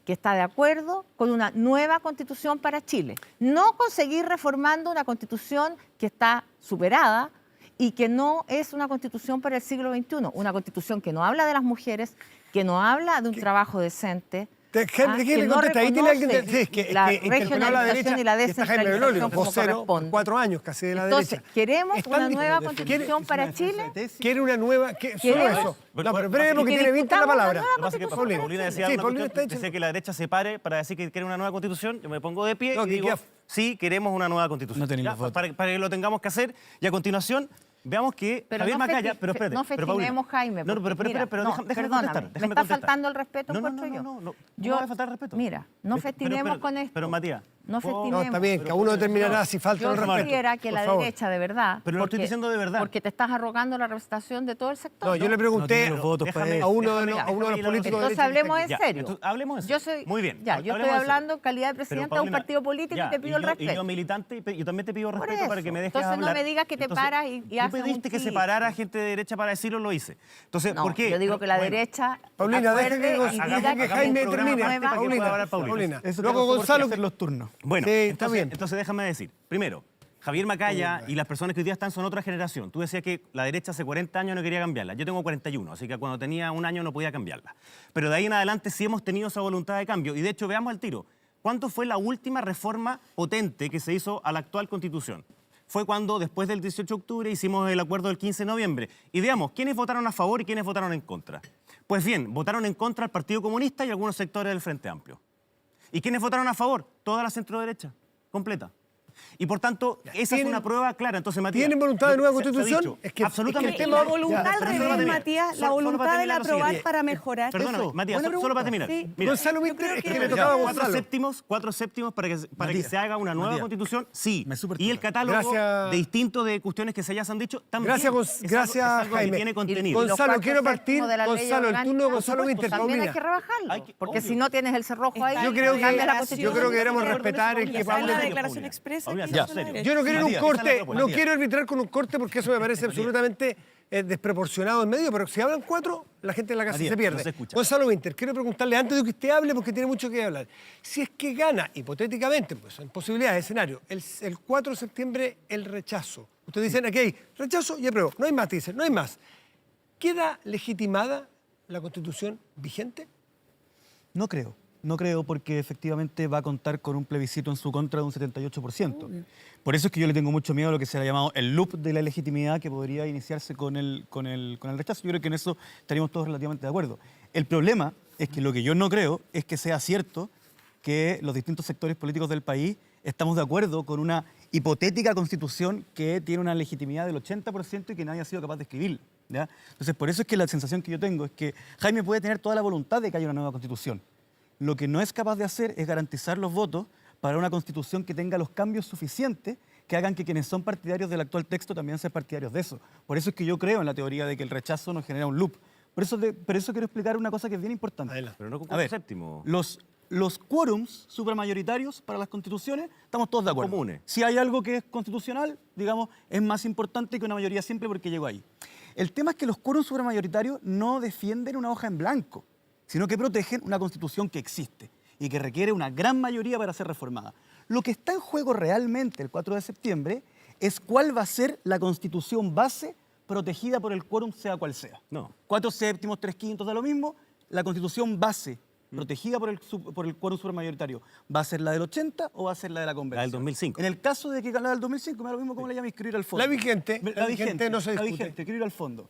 [SPEAKER 12] que está de acuerdo con una nueva Constitución para Chile. No conseguir reformando una Constitución que está superada y que no es una Constitución para el siglo XXI. Una Constitución que no habla de las mujeres, que no habla de un trabajo decente, que no reconoce la regionalización y la descentralización como corresponde.
[SPEAKER 1] 4 años casi de la
[SPEAKER 12] Entonces,
[SPEAKER 1] derecha.
[SPEAKER 12] ¿queremos una nueva Constitución para Chile?
[SPEAKER 1] ¿Quiere una nueva? Solo eso. No, pero breve porque tiene 20 la palabra.
[SPEAKER 13] Lo que pasa es que Paulina decía, decía que la derecha se pare para decir que quiere una nueva Constitución. Yo me pongo de pie y digo, sí, queremos una nueva Constitución.
[SPEAKER 9] No tenemos votos.
[SPEAKER 13] Para que lo tengamos que hacer. Y a continuación, veamos que Javier Macaya... Pero espérate.
[SPEAKER 12] No festinemos, Jaime.
[SPEAKER 13] No, pero déjame contestar.
[SPEAKER 12] Me está faltando el respeto, encuentro yo.
[SPEAKER 13] No me falta el respeto.
[SPEAKER 12] Mira, no festinemos con esto.
[SPEAKER 13] Pero Matías...
[SPEAKER 12] No festinemos.
[SPEAKER 1] No, está bien, cada uno determinará si falta el respeto.
[SPEAKER 12] Yo quisiera que la derecha, de verdad...
[SPEAKER 13] Pero lo estoy diciendo de verdad.
[SPEAKER 12] Porque te estás arrogando la representación de todo el sector.
[SPEAKER 1] No, yo le pregunté a uno de los políticos...
[SPEAKER 12] Entonces hablemos en serio.
[SPEAKER 13] Hablemos en serio. Muy bien.
[SPEAKER 12] Ya, yo estoy hablando en calidad de presidente de un partido político y te pido el respeto.
[SPEAKER 13] Y yo militante, yo también te pido respeto para que me dejes hablar.
[SPEAKER 12] Entonces no me digas que te paras y haces
[SPEAKER 13] Tú pediste que se parara gente de derecha para decirlo, lo hice. Entonces, ¿por qué?
[SPEAKER 12] Yo digo que la derecha...
[SPEAKER 1] Paulina, deja que Jaime termine. Paulina.
[SPEAKER 9] Luego Gonzalo hacer los turnos.
[SPEAKER 13] Bueno, entonces déjame decir. Primero, Javier Macaya y las personas que hoy día están son otra generación. Tú decías que la derecha hace 40 años no quería cambiarla. Yo tengo 41, así que cuando tenía un año no podía cambiarla. Pero de ahí en adelante sí hemos tenido esa voluntad de cambio. Y de hecho, veamos al tiro. ¿Cuánto fue la última reforma potente que se hizo a la actual Constitución? Fue cuando, después del 18 de octubre, hicimos el acuerdo del 15 de noviembre. Y veamos, ¿quiénes votaron a favor y quiénes votaron en contra? Pues bien, votaron en contra el Partido Comunista y algunos sectores del Frente Amplio. ¿Y quiénes votaron a favor? Toda la centroderecha, completa. Y por tanto, esa es una prueba clara. Entonces, Matías,
[SPEAKER 1] ¿tienen voluntad de nueva Constitución?
[SPEAKER 13] Es que absolutamente.
[SPEAKER 11] La voluntad al revés, Matías, la voluntad de aprobar para mejorar.
[SPEAKER 13] Perdóname, Matías, solo para terminar.
[SPEAKER 1] Mira, Gonzalo, es que le tocaba a Gonzalo.
[SPEAKER 13] 4 séptimos para que se haga una nueva Constitución, sí. Y el catálogo de distintos de cuestiones que se hayan dicho también.
[SPEAKER 1] Gracias, Jaime.
[SPEAKER 13] Tiene contenido.
[SPEAKER 1] Gonzalo, quiero partir. Gonzalo, el turno de Gonzalo Winter.
[SPEAKER 12] También hay que rebajarlo, porque si no tienes el cerrojo ahí...
[SPEAKER 1] Yo creo que deberíamos respetar el que
[SPEAKER 11] la declaración expresa.
[SPEAKER 1] Yo no quiero ir un corte, no quiero arbitrar con un corte porque eso me parece absolutamente desproporcionado en medio, pero si hablan 4, la gente en la casa se pierde. Gonzalo Winter, quiero preguntarle antes de que usted hable, porque tiene mucho que hablar. Si es que gana, hipotéticamente, pues son posibilidades de escenario, el 4 de septiembre el rechazo. Ustedes dicen, aquí hay rechazo y apruebo. No hay más, dicen, no hay más. ¿Queda legitimada la Constitución vigente?
[SPEAKER 9] No creo. No creo, porque efectivamente va a contar con un plebiscito en su contra de un 78%. Por eso es que yo le tengo mucho miedo a lo que se ha llamado el loop de la legitimidad que podría iniciarse con el rechazo. Yo creo que en eso estaríamos todos relativamente de acuerdo. El problema es que lo que yo no creo es que sea cierto que los distintos sectores políticos del país estamos de acuerdo con una hipotética constitución que tiene una legitimidad del 80% y que nadie ha sido capaz de escribir, ¿ya? Entonces, por eso es que la sensación que yo tengo es que Jaime puede tener toda la voluntad de que haya una nueva constitución. Lo que no es capaz de hacer es garantizar los votos para una constitución que tenga los cambios suficientes que hagan que quienes son partidarios del actual texto también sean partidarios de eso. Por eso es que yo creo en la teoría de que el rechazo nos genera un loop. Por eso quiero explicar una cosa que es bien importante.
[SPEAKER 13] Pero no con
[SPEAKER 9] A ver,
[SPEAKER 13] séptimo.
[SPEAKER 9] Los quórums supermayoritarios para las constituciones, estamos todos de acuerdo.
[SPEAKER 13] Comunes.
[SPEAKER 9] Si hay algo que es constitucional, digamos, es más importante que una mayoría simple porque llegó ahí. El tema es que los quórums supermayoritarios no defienden una hoja en blanco, sino que protegen una constitución que existe y que requiere una gran mayoría para ser reformada. Lo que está en juego realmente el 4 de septiembre es cuál va a ser la constitución base protegida por el quórum, sea cual sea.
[SPEAKER 13] No.
[SPEAKER 9] 4/7, 3/5, da lo mismo. La constitución base protegida por el quórum supermayoritario, ¿va a ser la del 80 o va a ser la de la convención?
[SPEAKER 13] La del 2005.
[SPEAKER 9] En el caso de que la del 2005, me da lo mismo como le llame inscribir al fondo.
[SPEAKER 1] La vigente no se discute.
[SPEAKER 9] La vigente, inscribir al fondo.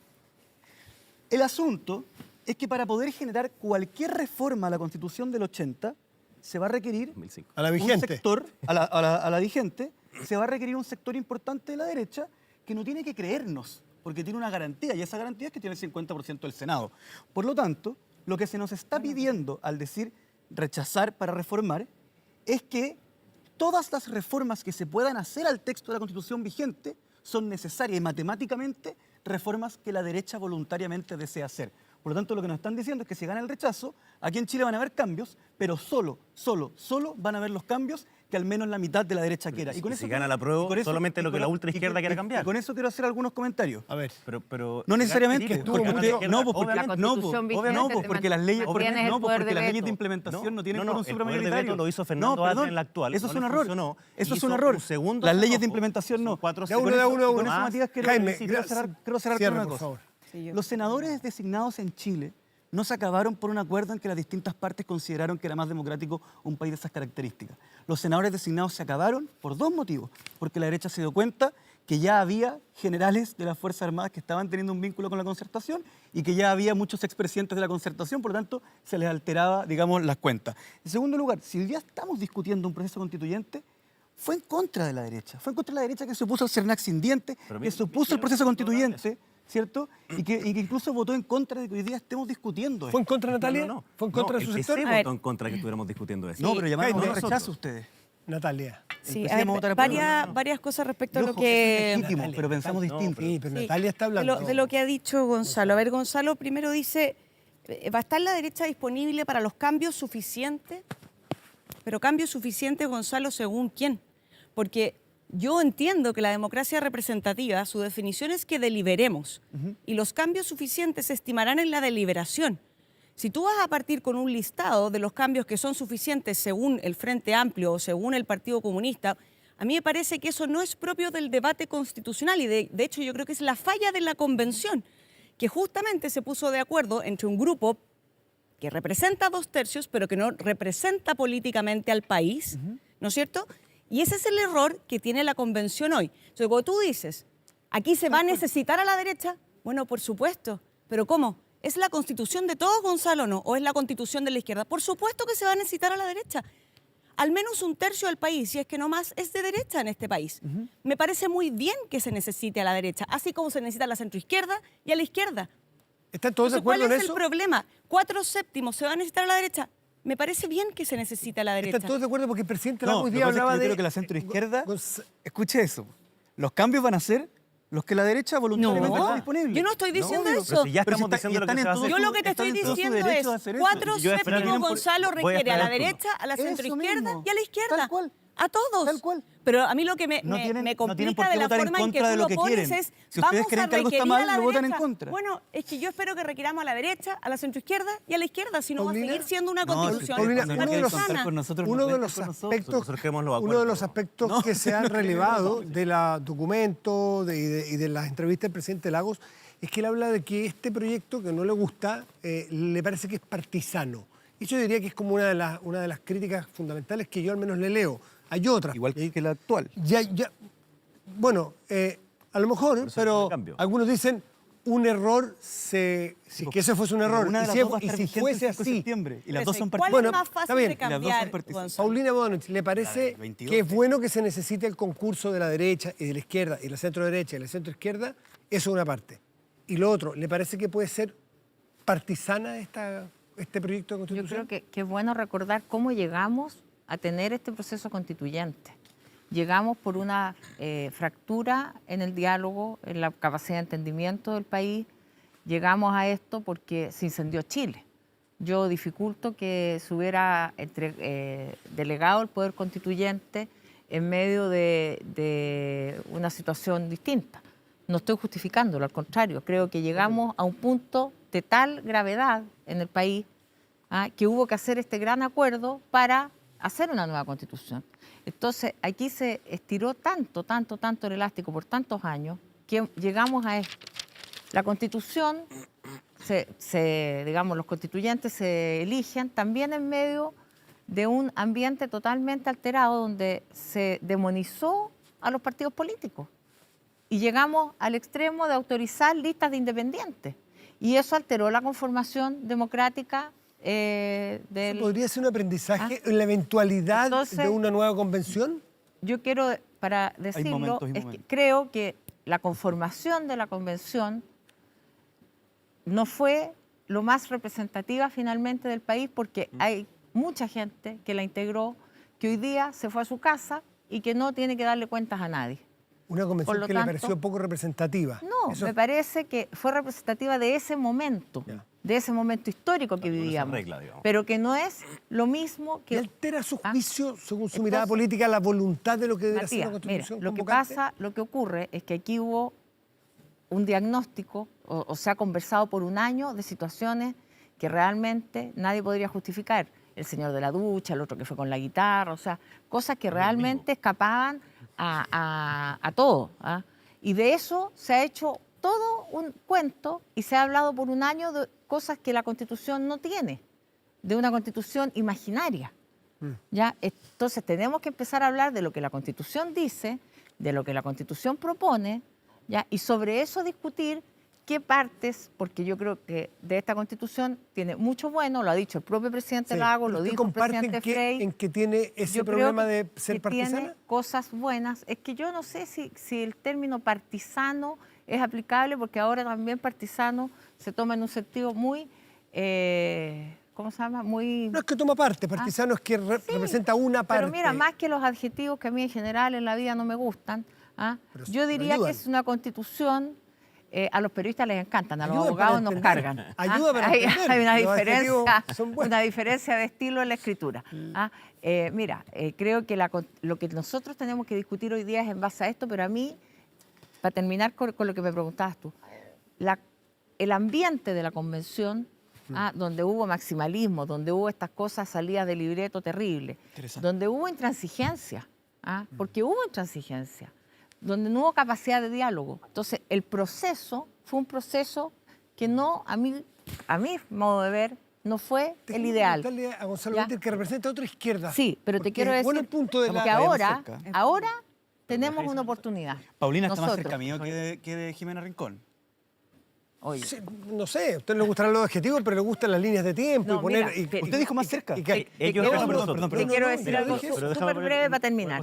[SPEAKER 9] El asunto es que para poder generar cualquier reforma a la Constitución del 80, se va a requerir
[SPEAKER 13] 2005.
[SPEAKER 1] A la vigente.
[SPEAKER 9] un sector, a la vigente, se va a requerir un sector importante de la derecha que no tiene que creernos, porque tiene una garantía, y esa garantía es que tiene el 50% del Senado. Por lo tanto, lo que se nos está pidiendo al decir rechazar para reformar es que todas las reformas que se puedan hacer al texto de la Constitución vigente son necesarias y matemáticamente reformas que la derecha voluntariamente desea hacer. Por lo tanto, lo que nos están diciendo es que si gana el rechazo, aquí en Chile van a haber cambios, pero solo van a haber los cambios que al menos la mitad de la derecha quiera.
[SPEAKER 13] Y con si gana la prueba, solamente lo que la ultraizquierda quiere cambiar.
[SPEAKER 9] Y con eso quiero hacer algunos comentarios.
[SPEAKER 1] A ver.
[SPEAKER 13] Pero
[SPEAKER 9] no necesariamente,
[SPEAKER 12] porque
[SPEAKER 9] las leyes, porque
[SPEAKER 12] de
[SPEAKER 9] implementación no tienen quórum supermayoritario.
[SPEAKER 13] El poder de veto lo hizo Fernando Arce en la actual.
[SPEAKER 9] Eso es un error.
[SPEAKER 13] Eso es un error.
[SPEAKER 9] Las leyes de implementación no.
[SPEAKER 1] De uno.
[SPEAKER 9] Con eso, Matías, quiero cerrar con una cosa.
[SPEAKER 1] Favor.
[SPEAKER 9] Los senadores designados en Chile no se acabaron por un acuerdo en que las distintas partes consideraron que era más democrático un país de esas características. Los senadores designados se acabaron por dos motivos. Porque la derecha se dio cuenta que ya había generales de las Fuerzas Armadas que estaban teniendo un vínculo con la concertación y que ya había muchos expresidentes de la concertación, por lo tanto, se les alteraba, digamos, las cuentas. En segundo lugar, si hoy día estamos discutiendo un proceso constituyente, fue en contra de la derecha. Fue en contra de la derecha que se opuso al Cernac sin dientes, que se opuso al proceso constituyente, ¿cierto? Y que incluso votó en contra de que hoy día estemos discutiendo esto.
[SPEAKER 1] ¿Fue en contra, Natalia?
[SPEAKER 13] No.
[SPEAKER 1] ¿Fue en contra de su sector?
[SPEAKER 13] El PC votó en contra de que estuviéramos discutiendo eso.
[SPEAKER 9] No, pero llamaron
[SPEAKER 1] Jaime,
[SPEAKER 9] a rechazo ustedes.
[SPEAKER 1] Natalia.
[SPEAKER 11] Sí, a ver, varias cosas respecto a lo que...
[SPEAKER 9] Es legítimo, pero pensamos distinto.
[SPEAKER 1] Sí, pero Natalia está hablando.
[SPEAKER 11] De lo que ha dicho Gonzalo. A ver, Gonzalo primero dice, ¿va a estar la derecha disponible para los cambios suficientes? Pero cambios suficientes, Gonzalo, ¿según quién? Porque yo entiendo que la democracia representativa, su definición es que deliberemos, y los cambios suficientes se estimarán en la deliberación. Si tú vas a partir con un listado de los cambios que son suficientes según el Frente Amplio o según el Partido Comunista, a mí me parece que eso no es propio del debate constitucional y de hecho yo creo que es la falla de la convención, que justamente se puso de acuerdo entre un grupo que representa 2/3, pero que no representa políticamente al país, ¿no es cierto? Y ese es el error que tiene la convención hoy. Entonces, cuando tú dices, aquí se va a necesitar a la derecha, bueno, por supuesto, pero ¿cómo? ¿Es la constitución de todos, Gonzalo, no? ¿O es la constitución de la izquierda? Por supuesto que se va a necesitar a la derecha. Al menos 1/3 del país, si es que no más, es de derecha en este país. Me parece muy bien que se necesite a la derecha, así como se necesita a la centroizquierda y a la izquierda.
[SPEAKER 1] ¿Están todos de acuerdo en eso?
[SPEAKER 11] ¿Cuál es el problema? 4/7 se va a necesitar a la derecha. Me parece bien que se necesite a la derecha.
[SPEAKER 1] ¿Están todos de acuerdo? Porque el presidente
[SPEAKER 9] No,
[SPEAKER 1] hoy día hablaba
[SPEAKER 9] yo
[SPEAKER 1] de...
[SPEAKER 9] creo que la centroizquierda... Escuche eso. Los cambios van a ser los que la derecha voluntariamente está disponible.
[SPEAKER 11] Yo no estoy diciendo eso.
[SPEAKER 13] Pero si ya estamos diciendo lo que se va a hacer.
[SPEAKER 11] Yo lo que te estoy diciendo es 4/7, Gonzalo, requiere a la derecha, a la centroizquierda y a la izquierda.
[SPEAKER 9] Tal cual.
[SPEAKER 11] A todos.
[SPEAKER 9] Tal cual.
[SPEAKER 11] Pero a mí lo que me complica de la forma en que tú lo pones es,
[SPEAKER 9] si ustedes creen que algo está mal, lo votan en
[SPEAKER 11] derecha.
[SPEAKER 9] contra.
[SPEAKER 11] Bueno, es que yo espero que requiramos a la derecha, a la centroizquierda y a la izquierda, si no va a seguir siendo una constitución
[SPEAKER 1] uno de los aspectos que se han relevado del documento y de las entrevistas del presidente Lagos es que él habla de que este proyecto, que no le gusta, le parece que es partisano. Y yo diría que es como una de las críticas fundamentales que yo al menos le leo. Hay otras.
[SPEAKER 9] Igual que la actual.
[SPEAKER 1] Bueno, a lo mejor, pero algunos dicen un error, que ese fuese un error. Y si fuese así.
[SPEAKER 9] Y las dos son
[SPEAKER 11] ¿Cuál es más fácil de cambiar,
[SPEAKER 1] Paulina Bodanovich, ¿le parece que es bueno que se necesite el concurso de la derecha y de la izquierda, y la centro derecha y la centro izquierda? Eso es una parte. Y lo otro, ¿le parece que puede ser partisana este proyecto de constitución?
[SPEAKER 12] Yo creo que es bueno recordar cómo llegamos a tener este proceso constituyente. Llegamos por una fractura en el diálogo, en la capacidad de entendimiento del país. Llegamos a esto porque se incendió Chile. Yo dificulto que se hubiera delegado el poder constituyente en medio de una situación distinta. No estoy justificándolo, al contrario, creo que llegamos a un punto de tal gravedad en el país que hubo que hacer este gran acuerdo para hacer una nueva constitución. Entonces, aquí se estiró tanto el elástico por tantos años que llegamos a esto. La constitución, digamos, los constituyentes se eligen también en medio de un ambiente totalmente alterado donde se demonizó a los partidos políticos. Y llegamos al extremo de autorizar listas de independientes. Y eso alteró la conformación democrática
[SPEAKER 1] ¿Podría ser un aprendizaje en la eventualidad de una nueva convención?
[SPEAKER 12] Yo quiero, para decirlo, que creo que la conformación de la convención no fue lo más representativa finalmente del país porque hay mucha gente que la integró, que hoy día se fue a su casa y que no tiene que darle cuentas a nadie.
[SPEAKER 1] Una convención que le pareció poco representativa.
[SPEAKER 12] No, me parece que fue representativa de ese momento, de ese momento histórico que vivíamos, pero que no es lo mismo que...
[SPEAKER 1] ¿Y altera su juicio, según su mirada política, la voluntad de lo que debe ser la Constitución?
[SPEAKER 12] Mira, lo que ocurre es que aquí hubo un diagnóstico, o se ha conversado por un año de situaciones que realmente nadie podría justificar. El señor de la ducha, el otro que fue con la guitarra, o sea, cosas que realmente escapaban a todo. Y de eso se ha hecho todo un cuento y se ha hablado por un año de cosas que la Constitución no tiene, de una Constitución imaginaria. ¿Ya? Entonces tenemos que empezar a hablar de lo que la Constitución dice, de lo que la Constitución propone, ¿ya? Y sobre eso discutir qué partes, porque yo creo que de esta Constitución tiene mucho bueno, lo ha dicho el propio presidente Lagos, lo dijo el presidente Frey.
[SPEAKER 1] ¿En qué tiene ese problema de ser partisana?
[SPEAKER 12] Tiene cosas buenas. Es que yo no sé si el término partisano es aplicable, porque ahora también partisano se toma en un sentido muy... ¿cómo se llama? Muy...
[SPEAKER 1] No es que toma parte, partisano es que representa una parte.
[SPEAKER 12] Pero mira, más que los adjetivos que a mí en general en la vida no me gustan, yo diría que es una Constitución... a los periodistas les encantan, a los abogados nos cargan.
[SPEAKER 1] Ayuda para
[SPEAKER 12] hay una diferencia de estilo en la escritura. Mira, creo que lo que nosotros tenemos que discutir hoy día es en base a esto, pero a mí, para terminar con lo que me preguntabas tú, el ambiente de la convención, donde hubo maximalismo, donde hubo estas cosas salidas de libreto terrible, donde hubo intransigencia, porque hubo intransigencia, donde no hubo capacidad de diálogo. Entonces, el proceso fue un proceso que no, a mi modo de ver, no fue el ideal.
[SPEAKER 1] Preguntarle a Gonzalo Winter, que representa a otra izquierda.
[SPEAKER 12] Sí, pero te quiero decir que ahora tenemos una oportunidad.
[SPEAKER 9] Paulina está más cerca mío que de Jimena Rincón.
[SPEAKER 1] Sí, no sé, a usted le gustarán los adjetivos, pero le gustan las líneas de tiempo.
[SPEAKER 9] Usted dijo más cerca.
[SPEAKER 12] Te quiero decir algo súper breve para terminar.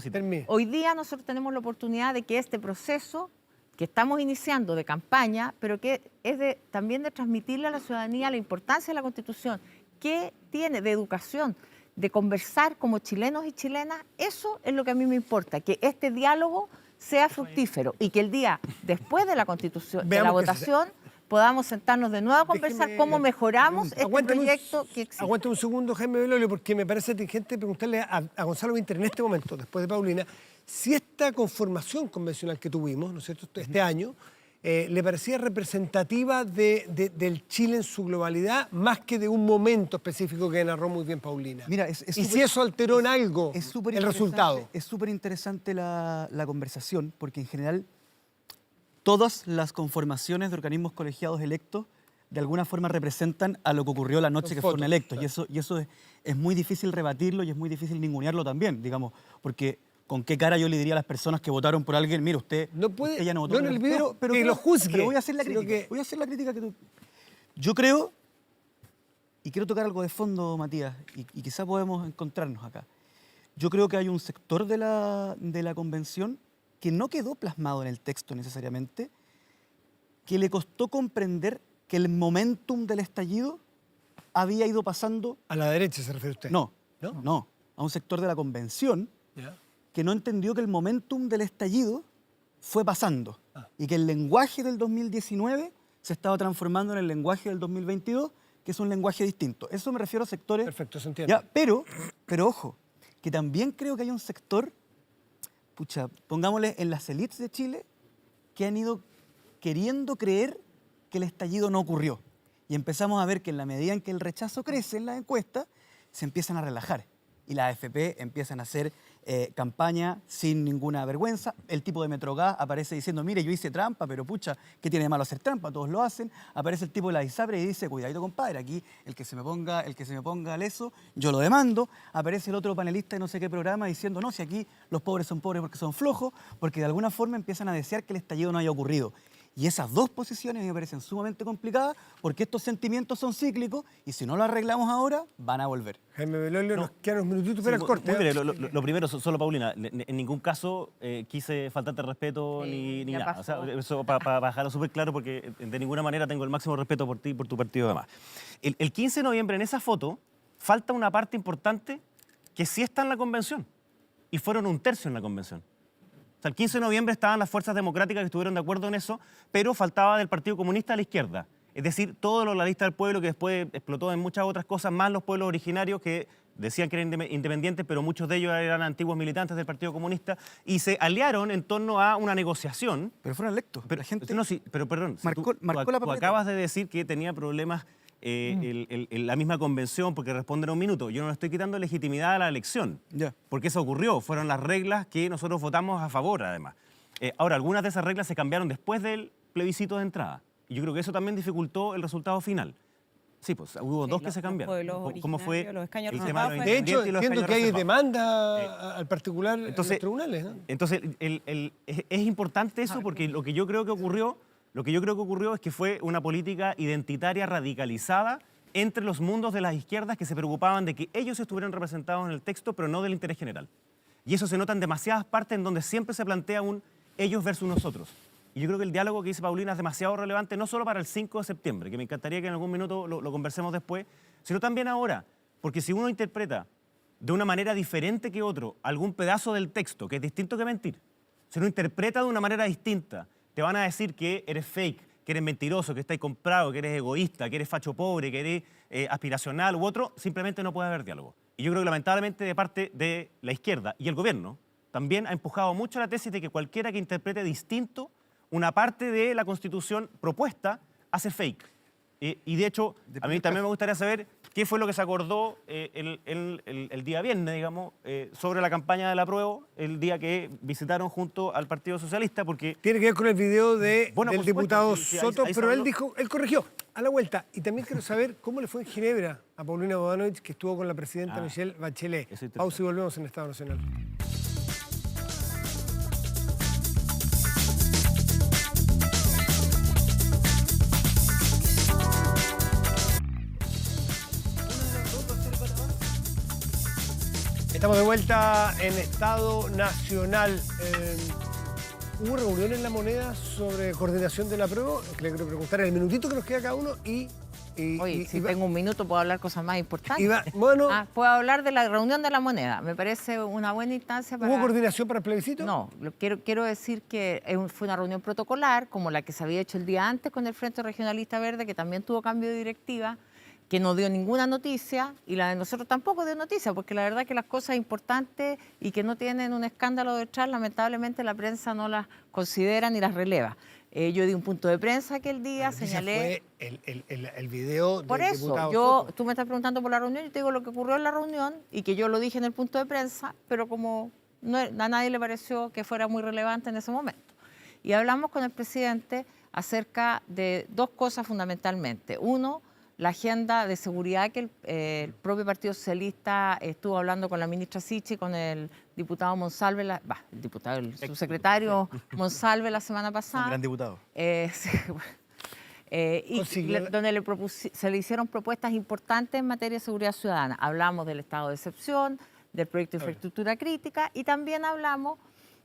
[SPEAKER 12] Hoy día nosotros tenemos la oportunidad de que este proceso que estamos iniciando de campaña, pero que es también de transmitirle a la ciudadanía la importancia de la Constitución, que tiene de educación, de conversar como chilenos y chilenas, eso es lo que a mí me importa, que este diálogo sea fructífero y que el día después de la Constitución, de la votación, podamos sentarnos de nuevo a conversar cómo mejoramos este proyecto que existe.
[SPEAKER 1] Aguante un segundo, Jaime Belolio, porque me parece inteligente preguntarle a Gonzalo Winter en este momento, después de Paulina, si esta conformación convencional que tuvimos, ¿no es cierto?, este año, le parecía representativa del Chile en su globalidad, más que de un momento específico que narró muy bien Paulina.
[SPEAKER 9] Mira,
[SPEAKER 1] y si eso alteró en algo el resultado.
[SPEAKER 9] Es súper interesante la conversación, porque en general todas las conformaciones de organismos colegiados electos de alguna forma representan a lo que ocurrió la noche que fueron electos. Claro. Y eso es muy difícil rebatirlo y es muy difícil ningunearlo también, digamos, porque ¿con qué cara yo le diría a las personas que votaron por alguien, mire, usted ya no votó
[SPEAKER 1] no en el video, pero que lo juzgue?
[SPEAKER 9] Pero voy a hacer la crítica. Voy a hacer la crítica que tú... Yo creo, y quiero tocar algo de fondo, Matías, y quizá podemos encontrarnos acá. Yo creo que hay un sector de la convención que no quedó plasmado en el texto necesariamente, que le costó comprender que el momentum del estallido había ido pasando...
[SPEAKER 1] ¿A la derecha se refiere usted?
[SPEAKER 9] No, a un sector de la convención que no entendió que el momentum del estallido fue pasando y que el lenguaje del 2019 se estaba transformando en el lenguaje del 2022, que es un lenguaje distinto. Eso me refiero a sectores...
[SPEAKER 1] Perfecto, se entiende.
[SPEAKER 9] Ya, pero ojo, que también creo que hay un sector, pongámosle en las élites de Chile, que han ido queriendo creer que el estallido no ocurrió. Y empezamos a ver que en la medida en que el rechazo crece en las encuestas, se empiezan a relajar. Y las AFP empiezan a hacer campaña sin ninguna vergüenza. El tipo de Metrogas aparece diciendo, mire, yo hice trampa, pero ¿qué tiene de malo hacer trampa? Todos lo hacen. Aparece el tipo de la ISAPRE y dice, cuidadito, compadre, aquí el que se me ponga leso, yo lo demando. Aparece el otro panelista de no sé qué programa diciendo, no, si aquí los pobres son pobres porque son flojos, porque de alguna forma empiezan a desear que el estallido no haya ocurrido. Y esas dos posiciones me parecen sumamente complicadas porque estos sentimientos son cíclicos y si no lo arreglamos ahora, van a volver.
[SPEAKER 1] Jaime Belolio, nos quedan unos minutitos para el corte.
[SPEAKER 13] Muy breve, lo primero, solo Paulina, en ningún caso quise faltarte respeto ni nada. O sea, eso para dejarlo súper claro porque de ninguna manera tengo el máximo respeto por ti y por tu partido además. El 15 de noviembre en esa foto falta una parte importante que sí está en la convención y fueron 1/3 en la convención. O sea, el 15 de noviembre estaban las fuerzas democráticas que estuvieron de acuerdo en eso, pero faltaba del Partido Comunista a la izquierda. Es decir, todo la lista del pueblo que después explotó en muchas otras cosas, más los pueblos originarios que decían que eran independientes, pero muchos de ellos eran antiguos militantes del Partido Comunista, y se aliaron en torno a una negociación.
[SPEAKER 9] Pero fueron electos.
[SPEAKER 13] Pero,
[SPEAKER 9] la gente
[SPEAKER 13] no, sí, pero perdón,
[SPEAKER 9] marcó la papeleta.
[SPEAKER 13] Tú acabas de decir que tenía problemas la misma convención porque responden a un minuto. Yo no le estoy quitando legitimidad a la elección, porque eso ocurrió. Fueron las reglas que nosotros votamos a favor, además. Ahora, algunas de esas reglas se cambiaron después del plebiscito de entrada. Y yo creo que eso también dificultó el resultado final. Sí, pues hubo dos que se cambiaron. ¿Cómo fue el tema de los
[SPEAKER 1] De hecho, entiendo que hay
[SPEAKER 13] reservados.
[SPEAKER 1] demanda al particular en los tribunales, ¿no?
[SPEAKER 13] Entonces, es importante eso porque lo que yo creo que ocurrió es que fue una política identitaria radicalizada entre los mundos de las izquierdas que se preocupaban de que ellos estuvieran representados en el texto, pero no del interés general. Y eso se nota en demasiadas partes en donde siempre se plantea un ellos versus nosotros. Y yo creo que el diálogo que dice Paulina es demasiado relevante, no solo para el 5 de septiembre, que me encantaría que en algún minuto lo conversemos después, sino también ahora. Porque si uno interpreta de una manera diferente que otro algún pedazo del texto, que es distinto que mentir, si uno interpreta de una manera distinta, te van a decir que eres fake, que eres mentiroso, que estás comprado, que eres egoísta, que eres facho pobre, que eres aspiracional u otro, simplemente no puede haber diálogo. Y yo creo que lamentablemente de parte de la izquierda y el gobierno también ha empujado mucho la tesis de que cualquiera que interprete distinto una parte de la Constitución propuesta hace fake. Y de hecho, a mí también me gustaría saber qué fue lo que se acordó el día viernes, digamos, sobre la campaña del apruebo, el día que visitaron junto al Partido Socialista, porque...
[SPEAKER 1] Tiene que ver con el video del
[SPEAKER 13] supuesto,
[SPEAKER 1] diputado
[SPEAKER 13] sí,
[SPEAKER 1] Soto,
[SPEAKER 13] ahí
[SPEAKER 1] pero él corrigió a la vuelta. Y también quiero saber cómo le fue en Ginebra a Paulina Bodanovich, que estuvo con la presidenta Michelle Bachelet. Pausa y volvemos en Estado Nacional. Estamos de vuelta en Estado Nacional. Hubo reunión en La Moneda sobre coordinación del apruebo, que le quiero preguntar en el minutito que nos queda cada uno
[SPEAKER 12] Oye, si tengo un minuto puedo hablar cosas más importantes. Puedo hablar de la reunión de La Moneda. Me parece una buena instancia para...
[SPEAKER 1] ¿Hubo coordinación para el plebiscito?
[SPEAKER 12] No, quiero decir que fue una reunión protocolar, como la que se había hecho el día antes con el Frente Regionalista Verde, que también tuvo cambio de directiva, que no dio ninguna noticia, y la de nosotros tampoco dio noticia, porque la verdad que las cosas importantes y que no tienen un escándalo detrás, lamentablemente la prensa no las considera ni las releva. Yo di un punto de prensa aquel día, señalé...
[SPEAKER 1] Fue el video
[SPEAKER 12] por
[SPEAKER 1] del
[SPEAKER 12] eso,
[SPEAKER 1] diputado Soto.
[SPEAKER 12] tú me estás preguntando por la reunión, yo te digo lo que ocurrió en la reunión y que yo lo dije en el punto de prensa, pero como a nadie le pareció que fuera muy relevante en ese momento. Y hablamos con el presidente acerca de dos cosas fundamentalmente. Uno, la agenda de seguridad que el propio Partido Socialista estuvo hablando con la ministra Sichi, con el diputado Monsalve, el subsecretario Monsalve la semana pasada.
[SPEAKER 9] Un gran diputado.
[SPEAKER 12] Donde se le hicieron propuestas importantes en materia de seguridad ciudadana. Hablamos del estado de excepción, del proyecto de infraestructura crítica y también hablamos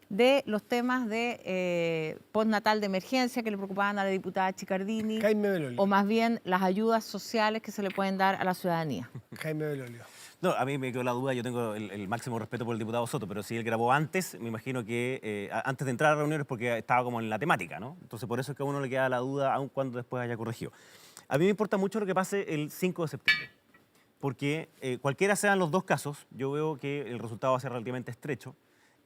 [SPEAKER 12] de los temas de postnatal de emergencia que le preocupaban a la diputada Chicardini,
[SPEAKER 1] Jaime Belolio.
[SPEAKER 12] o más bien las ayudas sociales que se le pueden dar a la ciudadanía.
[SPEAKER 1] Jaime Belolio.
[SPEAKER 13] No, a mí me quedó la duda, yo tengo el máximo respeto por el diputado Soto, pero si él grabó antes, me imagino que antes de entrar a reuniones porque estaba como en la temática, ¿no? Entonces por eso es que a uno le queda la duda, aun cuando después haya corregido. A mí me importa mucho lo que pase el 5 de septiembre, porque cualquiera sean los dos casos, yo veo que el resultado va a ser relativamente estrecho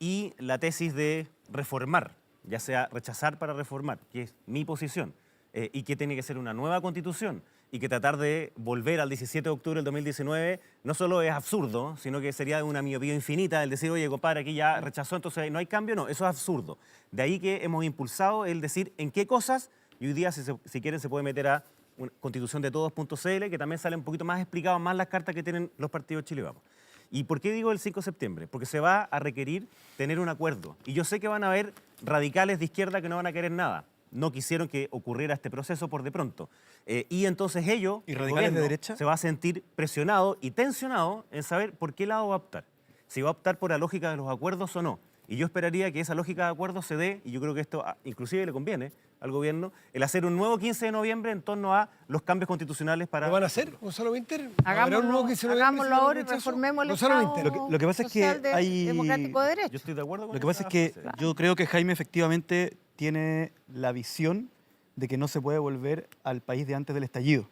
[SPEAKER 13] y la tesis de reformar, ya sea rechazar para reformar, que es mi posición, y que tiene que ser una nueva constitución, y que tratar de volver al 17 de octubre del 2019 no solo es absurdo, sino que sería una miopía infinita el decir, oye, compadre, aquí ya rechazó, entonces no hay cambio. No, eso es absurdo. De ahí que hemos impulsado el decir en qué cosas, y hoy día, si quieren, se puede meter a una constitución de todos.cl, que también sale un poquito más explicado, más las cartas que tienen los partidos Chile Vamos. ¿Y por qué digo el 5 de septiembre? Porque se va a requerir tener un acuerdo. Y yo sé que van a haber radicales de izquierda que no van a querer nada. No quisieron que ocurriera este proceso por de pronto. Y entonces ellos,
[SPEAKER 9] ¿y radicales de derecha?
[SPEAKER 13] Se va a sentir presionado y tensionado en saber por qué lado va a optar. Si va a optar por la lógica de los acuerdos o no. Y yo esperaría que esa lógica de acuerdos se dé, y yo creo que esto inclusive le conviene al gobierno, el hacer un nuevo 15 de noviembre en torno a los cambios constitucionales para...
[SPEAKER 1] ¿Lo van a hacer, Gonzalo Winter?
[SPEAKER 12] Hagámoslo ahora y reformemos el Estado
[SPEAKER 9] lo que pasa es que hay...
[SPEAKER 12] democrático de derecho.
[SPEAKER 13] Yo estoy de acuerdo con
[SPEAKER 9] Lo que pasa es que yo creo que Jaime efectivamente tiene la visión de que no se puede volver al país de antes del estallido.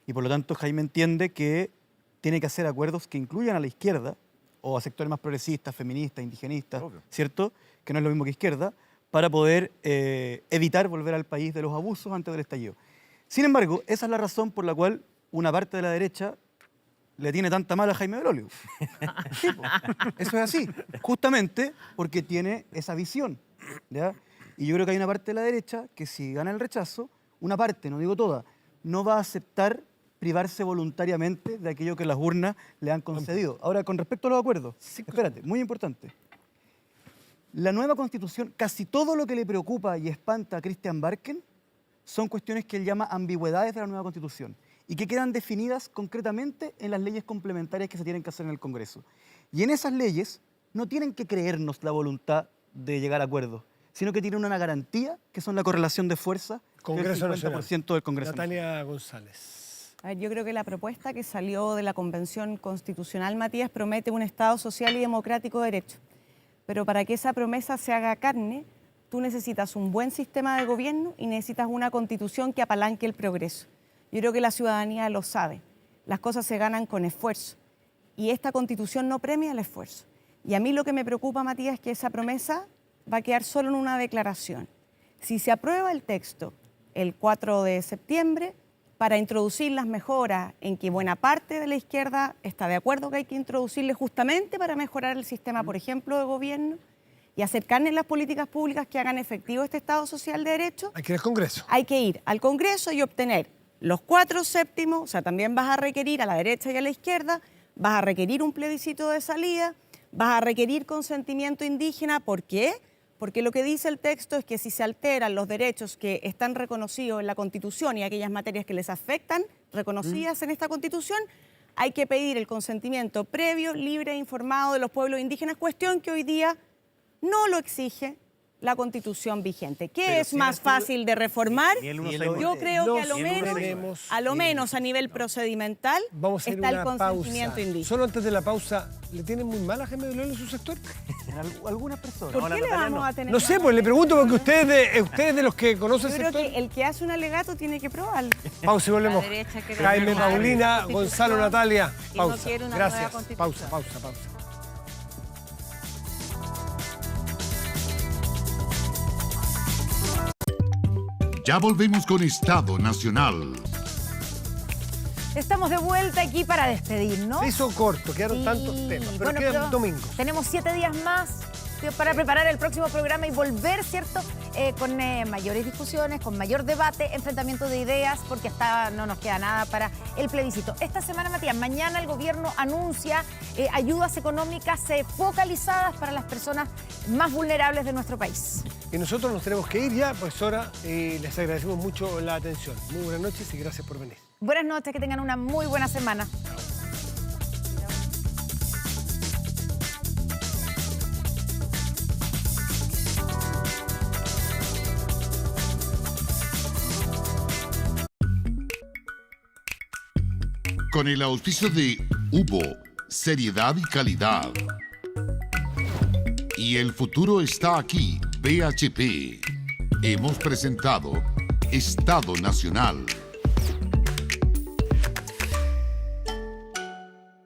[SPEAKER 9] Y por lo tanto Jaime entiende que tiene que hacer acuerdos que incluyan a la izquierda o a sectores más progresistas, feministas, indigenistas, ¿cierto? Que no es lo mismo que izquierda, para poder evitar volver al país de los abusos antes del estallido. Sin embargo, esa es la razón por la cual una parte de la derecha le tiene tanta mala a Jaime Belolio. Sí, eso es así, justamente porque tiene esa visión, ¿ya? Y yo creo que hay una parte de la derecha que si gana el rechazo, una parte, no digo toda, no va a aceptar privarse voluntariamente de aquello que las urnas le han concedido. Ahora, con respecto a los acuerdos, espérate, muy importante. La nueva Constitución, casi todo lo que le preocupa y espanta a Christian Barken son cuestiones que él llama ambigüedades de la nueva Constitución y que quedan definidas concretamente en las leyes complementarias que se tienen que hacer en el Congreso. Y en esas leyes no tienen que creernos la voluntad de llegar a acuerdos, sino que tienen una garantía, que son la correlación de fuerza
[SPEAKER 1] Congreso
[SPEAKER 9] del 50% del Congreso.
[SPEAKER 1] Natalia González.
[SPEAKER 11] A ver, yo creo que la propuesta que salió de la Convención Constitucional, Matías, promete un Estado social y democrático de derecho. Pero para que esa promesa se haga carne, tú necesitas un buen sistema de gobierno y necesitas una constitución que apalanque el progreso. Yo creo que la ciudadanía lo sabe. Las cosas se ganan con esfuerzo. Y esta constitución no premia el esfuerzo. Y a mí lo que me preocupa, Matías, es que esa promesa va a quedar solo en una declaración. Si se aprueba el texto el 4 de septiembre, para introducir las mejoras en que buena parte de la izquierda está de acuerdo que hay que introducirle justamente para mejorar el sistema, por ejemplo, de gobierno y acercarnos las políticas públicas que hagan efectivo este Estado social de derecho.
[SPEAKER 1] Hay que ir al Congreso.
[SPEAKER 11] Hay que ir al Congreso y obtener los 4/7, o sea, también vas a requerir a la derecha y a la izquierda, vas a requerir un plebiscito de salida, vas a requerir consentimiento indígena. ¿Por qué? Porque lo que dice el texto es que si se alteran los derechos que están reconocidos en la Constitución y aquellas materias que les afectan, reconocidas en esta Constitución, hay que pedir el consentimiento previo, libre e informado de los pueblos indígenas, cuestión que hoy día no lo exige la Constitución vigente. ¿Qué es más fácil de reformar? Yo creo que a lo menos a nivel procedimental está el consentimiento indígena.
[SPEAKER 1] Solo antes de la pausa, ¿le tienen muy mal a Jaime Belolio en su sector?
[SPEAKER 9] Algunas personas.
[SPEAKER 11] ¿Por qué le vamos a tener?
[SPEAKER 1] No sé, pues le pregunto porque ustedes de los que conocen el
[SPEAKER 11] sector. Yo creo que el que hace un alegato tiene que probarlo.
[SPEAKER 1] Pausa y volvemos. Jaime, Paulina, Gonzalo, Natalia. Pausa. Gracias. Pausa.
[SPEAKER 15] Ya volvemos con Estado Nacional.
[SPEAKER 2] Estamos de vuelta aquí para despedirnos.
[SPEAKER 1] Se hizo corto, quedaron tantos temas, pero quedan domingos.
[SPEAKER 2] Tenemos 7 días más partidos para preparar el próximo programa y volver, ¿cierto?, con mayores discusiones, con mayor debate, enfrentamiento de ideas, porque hasta no nos queda nada para el plebiscito. Esta semana, Matías, mañana el gobierno anuncia ayudas económicas focalizadas para las personas más vulnerables de nuestro país.
[SPEAKER 1] Y nosotros nos tenemos que ir ya, pues ahora les agradecemos mucho la atención. Muy buenas noches y gracias por venir.
[SPEAKER 2] Buenas noches, que tengan una muy buena semana.
[SPEAKER 15] Con el auspicio de Hubo, seriedad y calidad. Y el futuro está aquí, BHP. Hemos presentado Estado Nacional.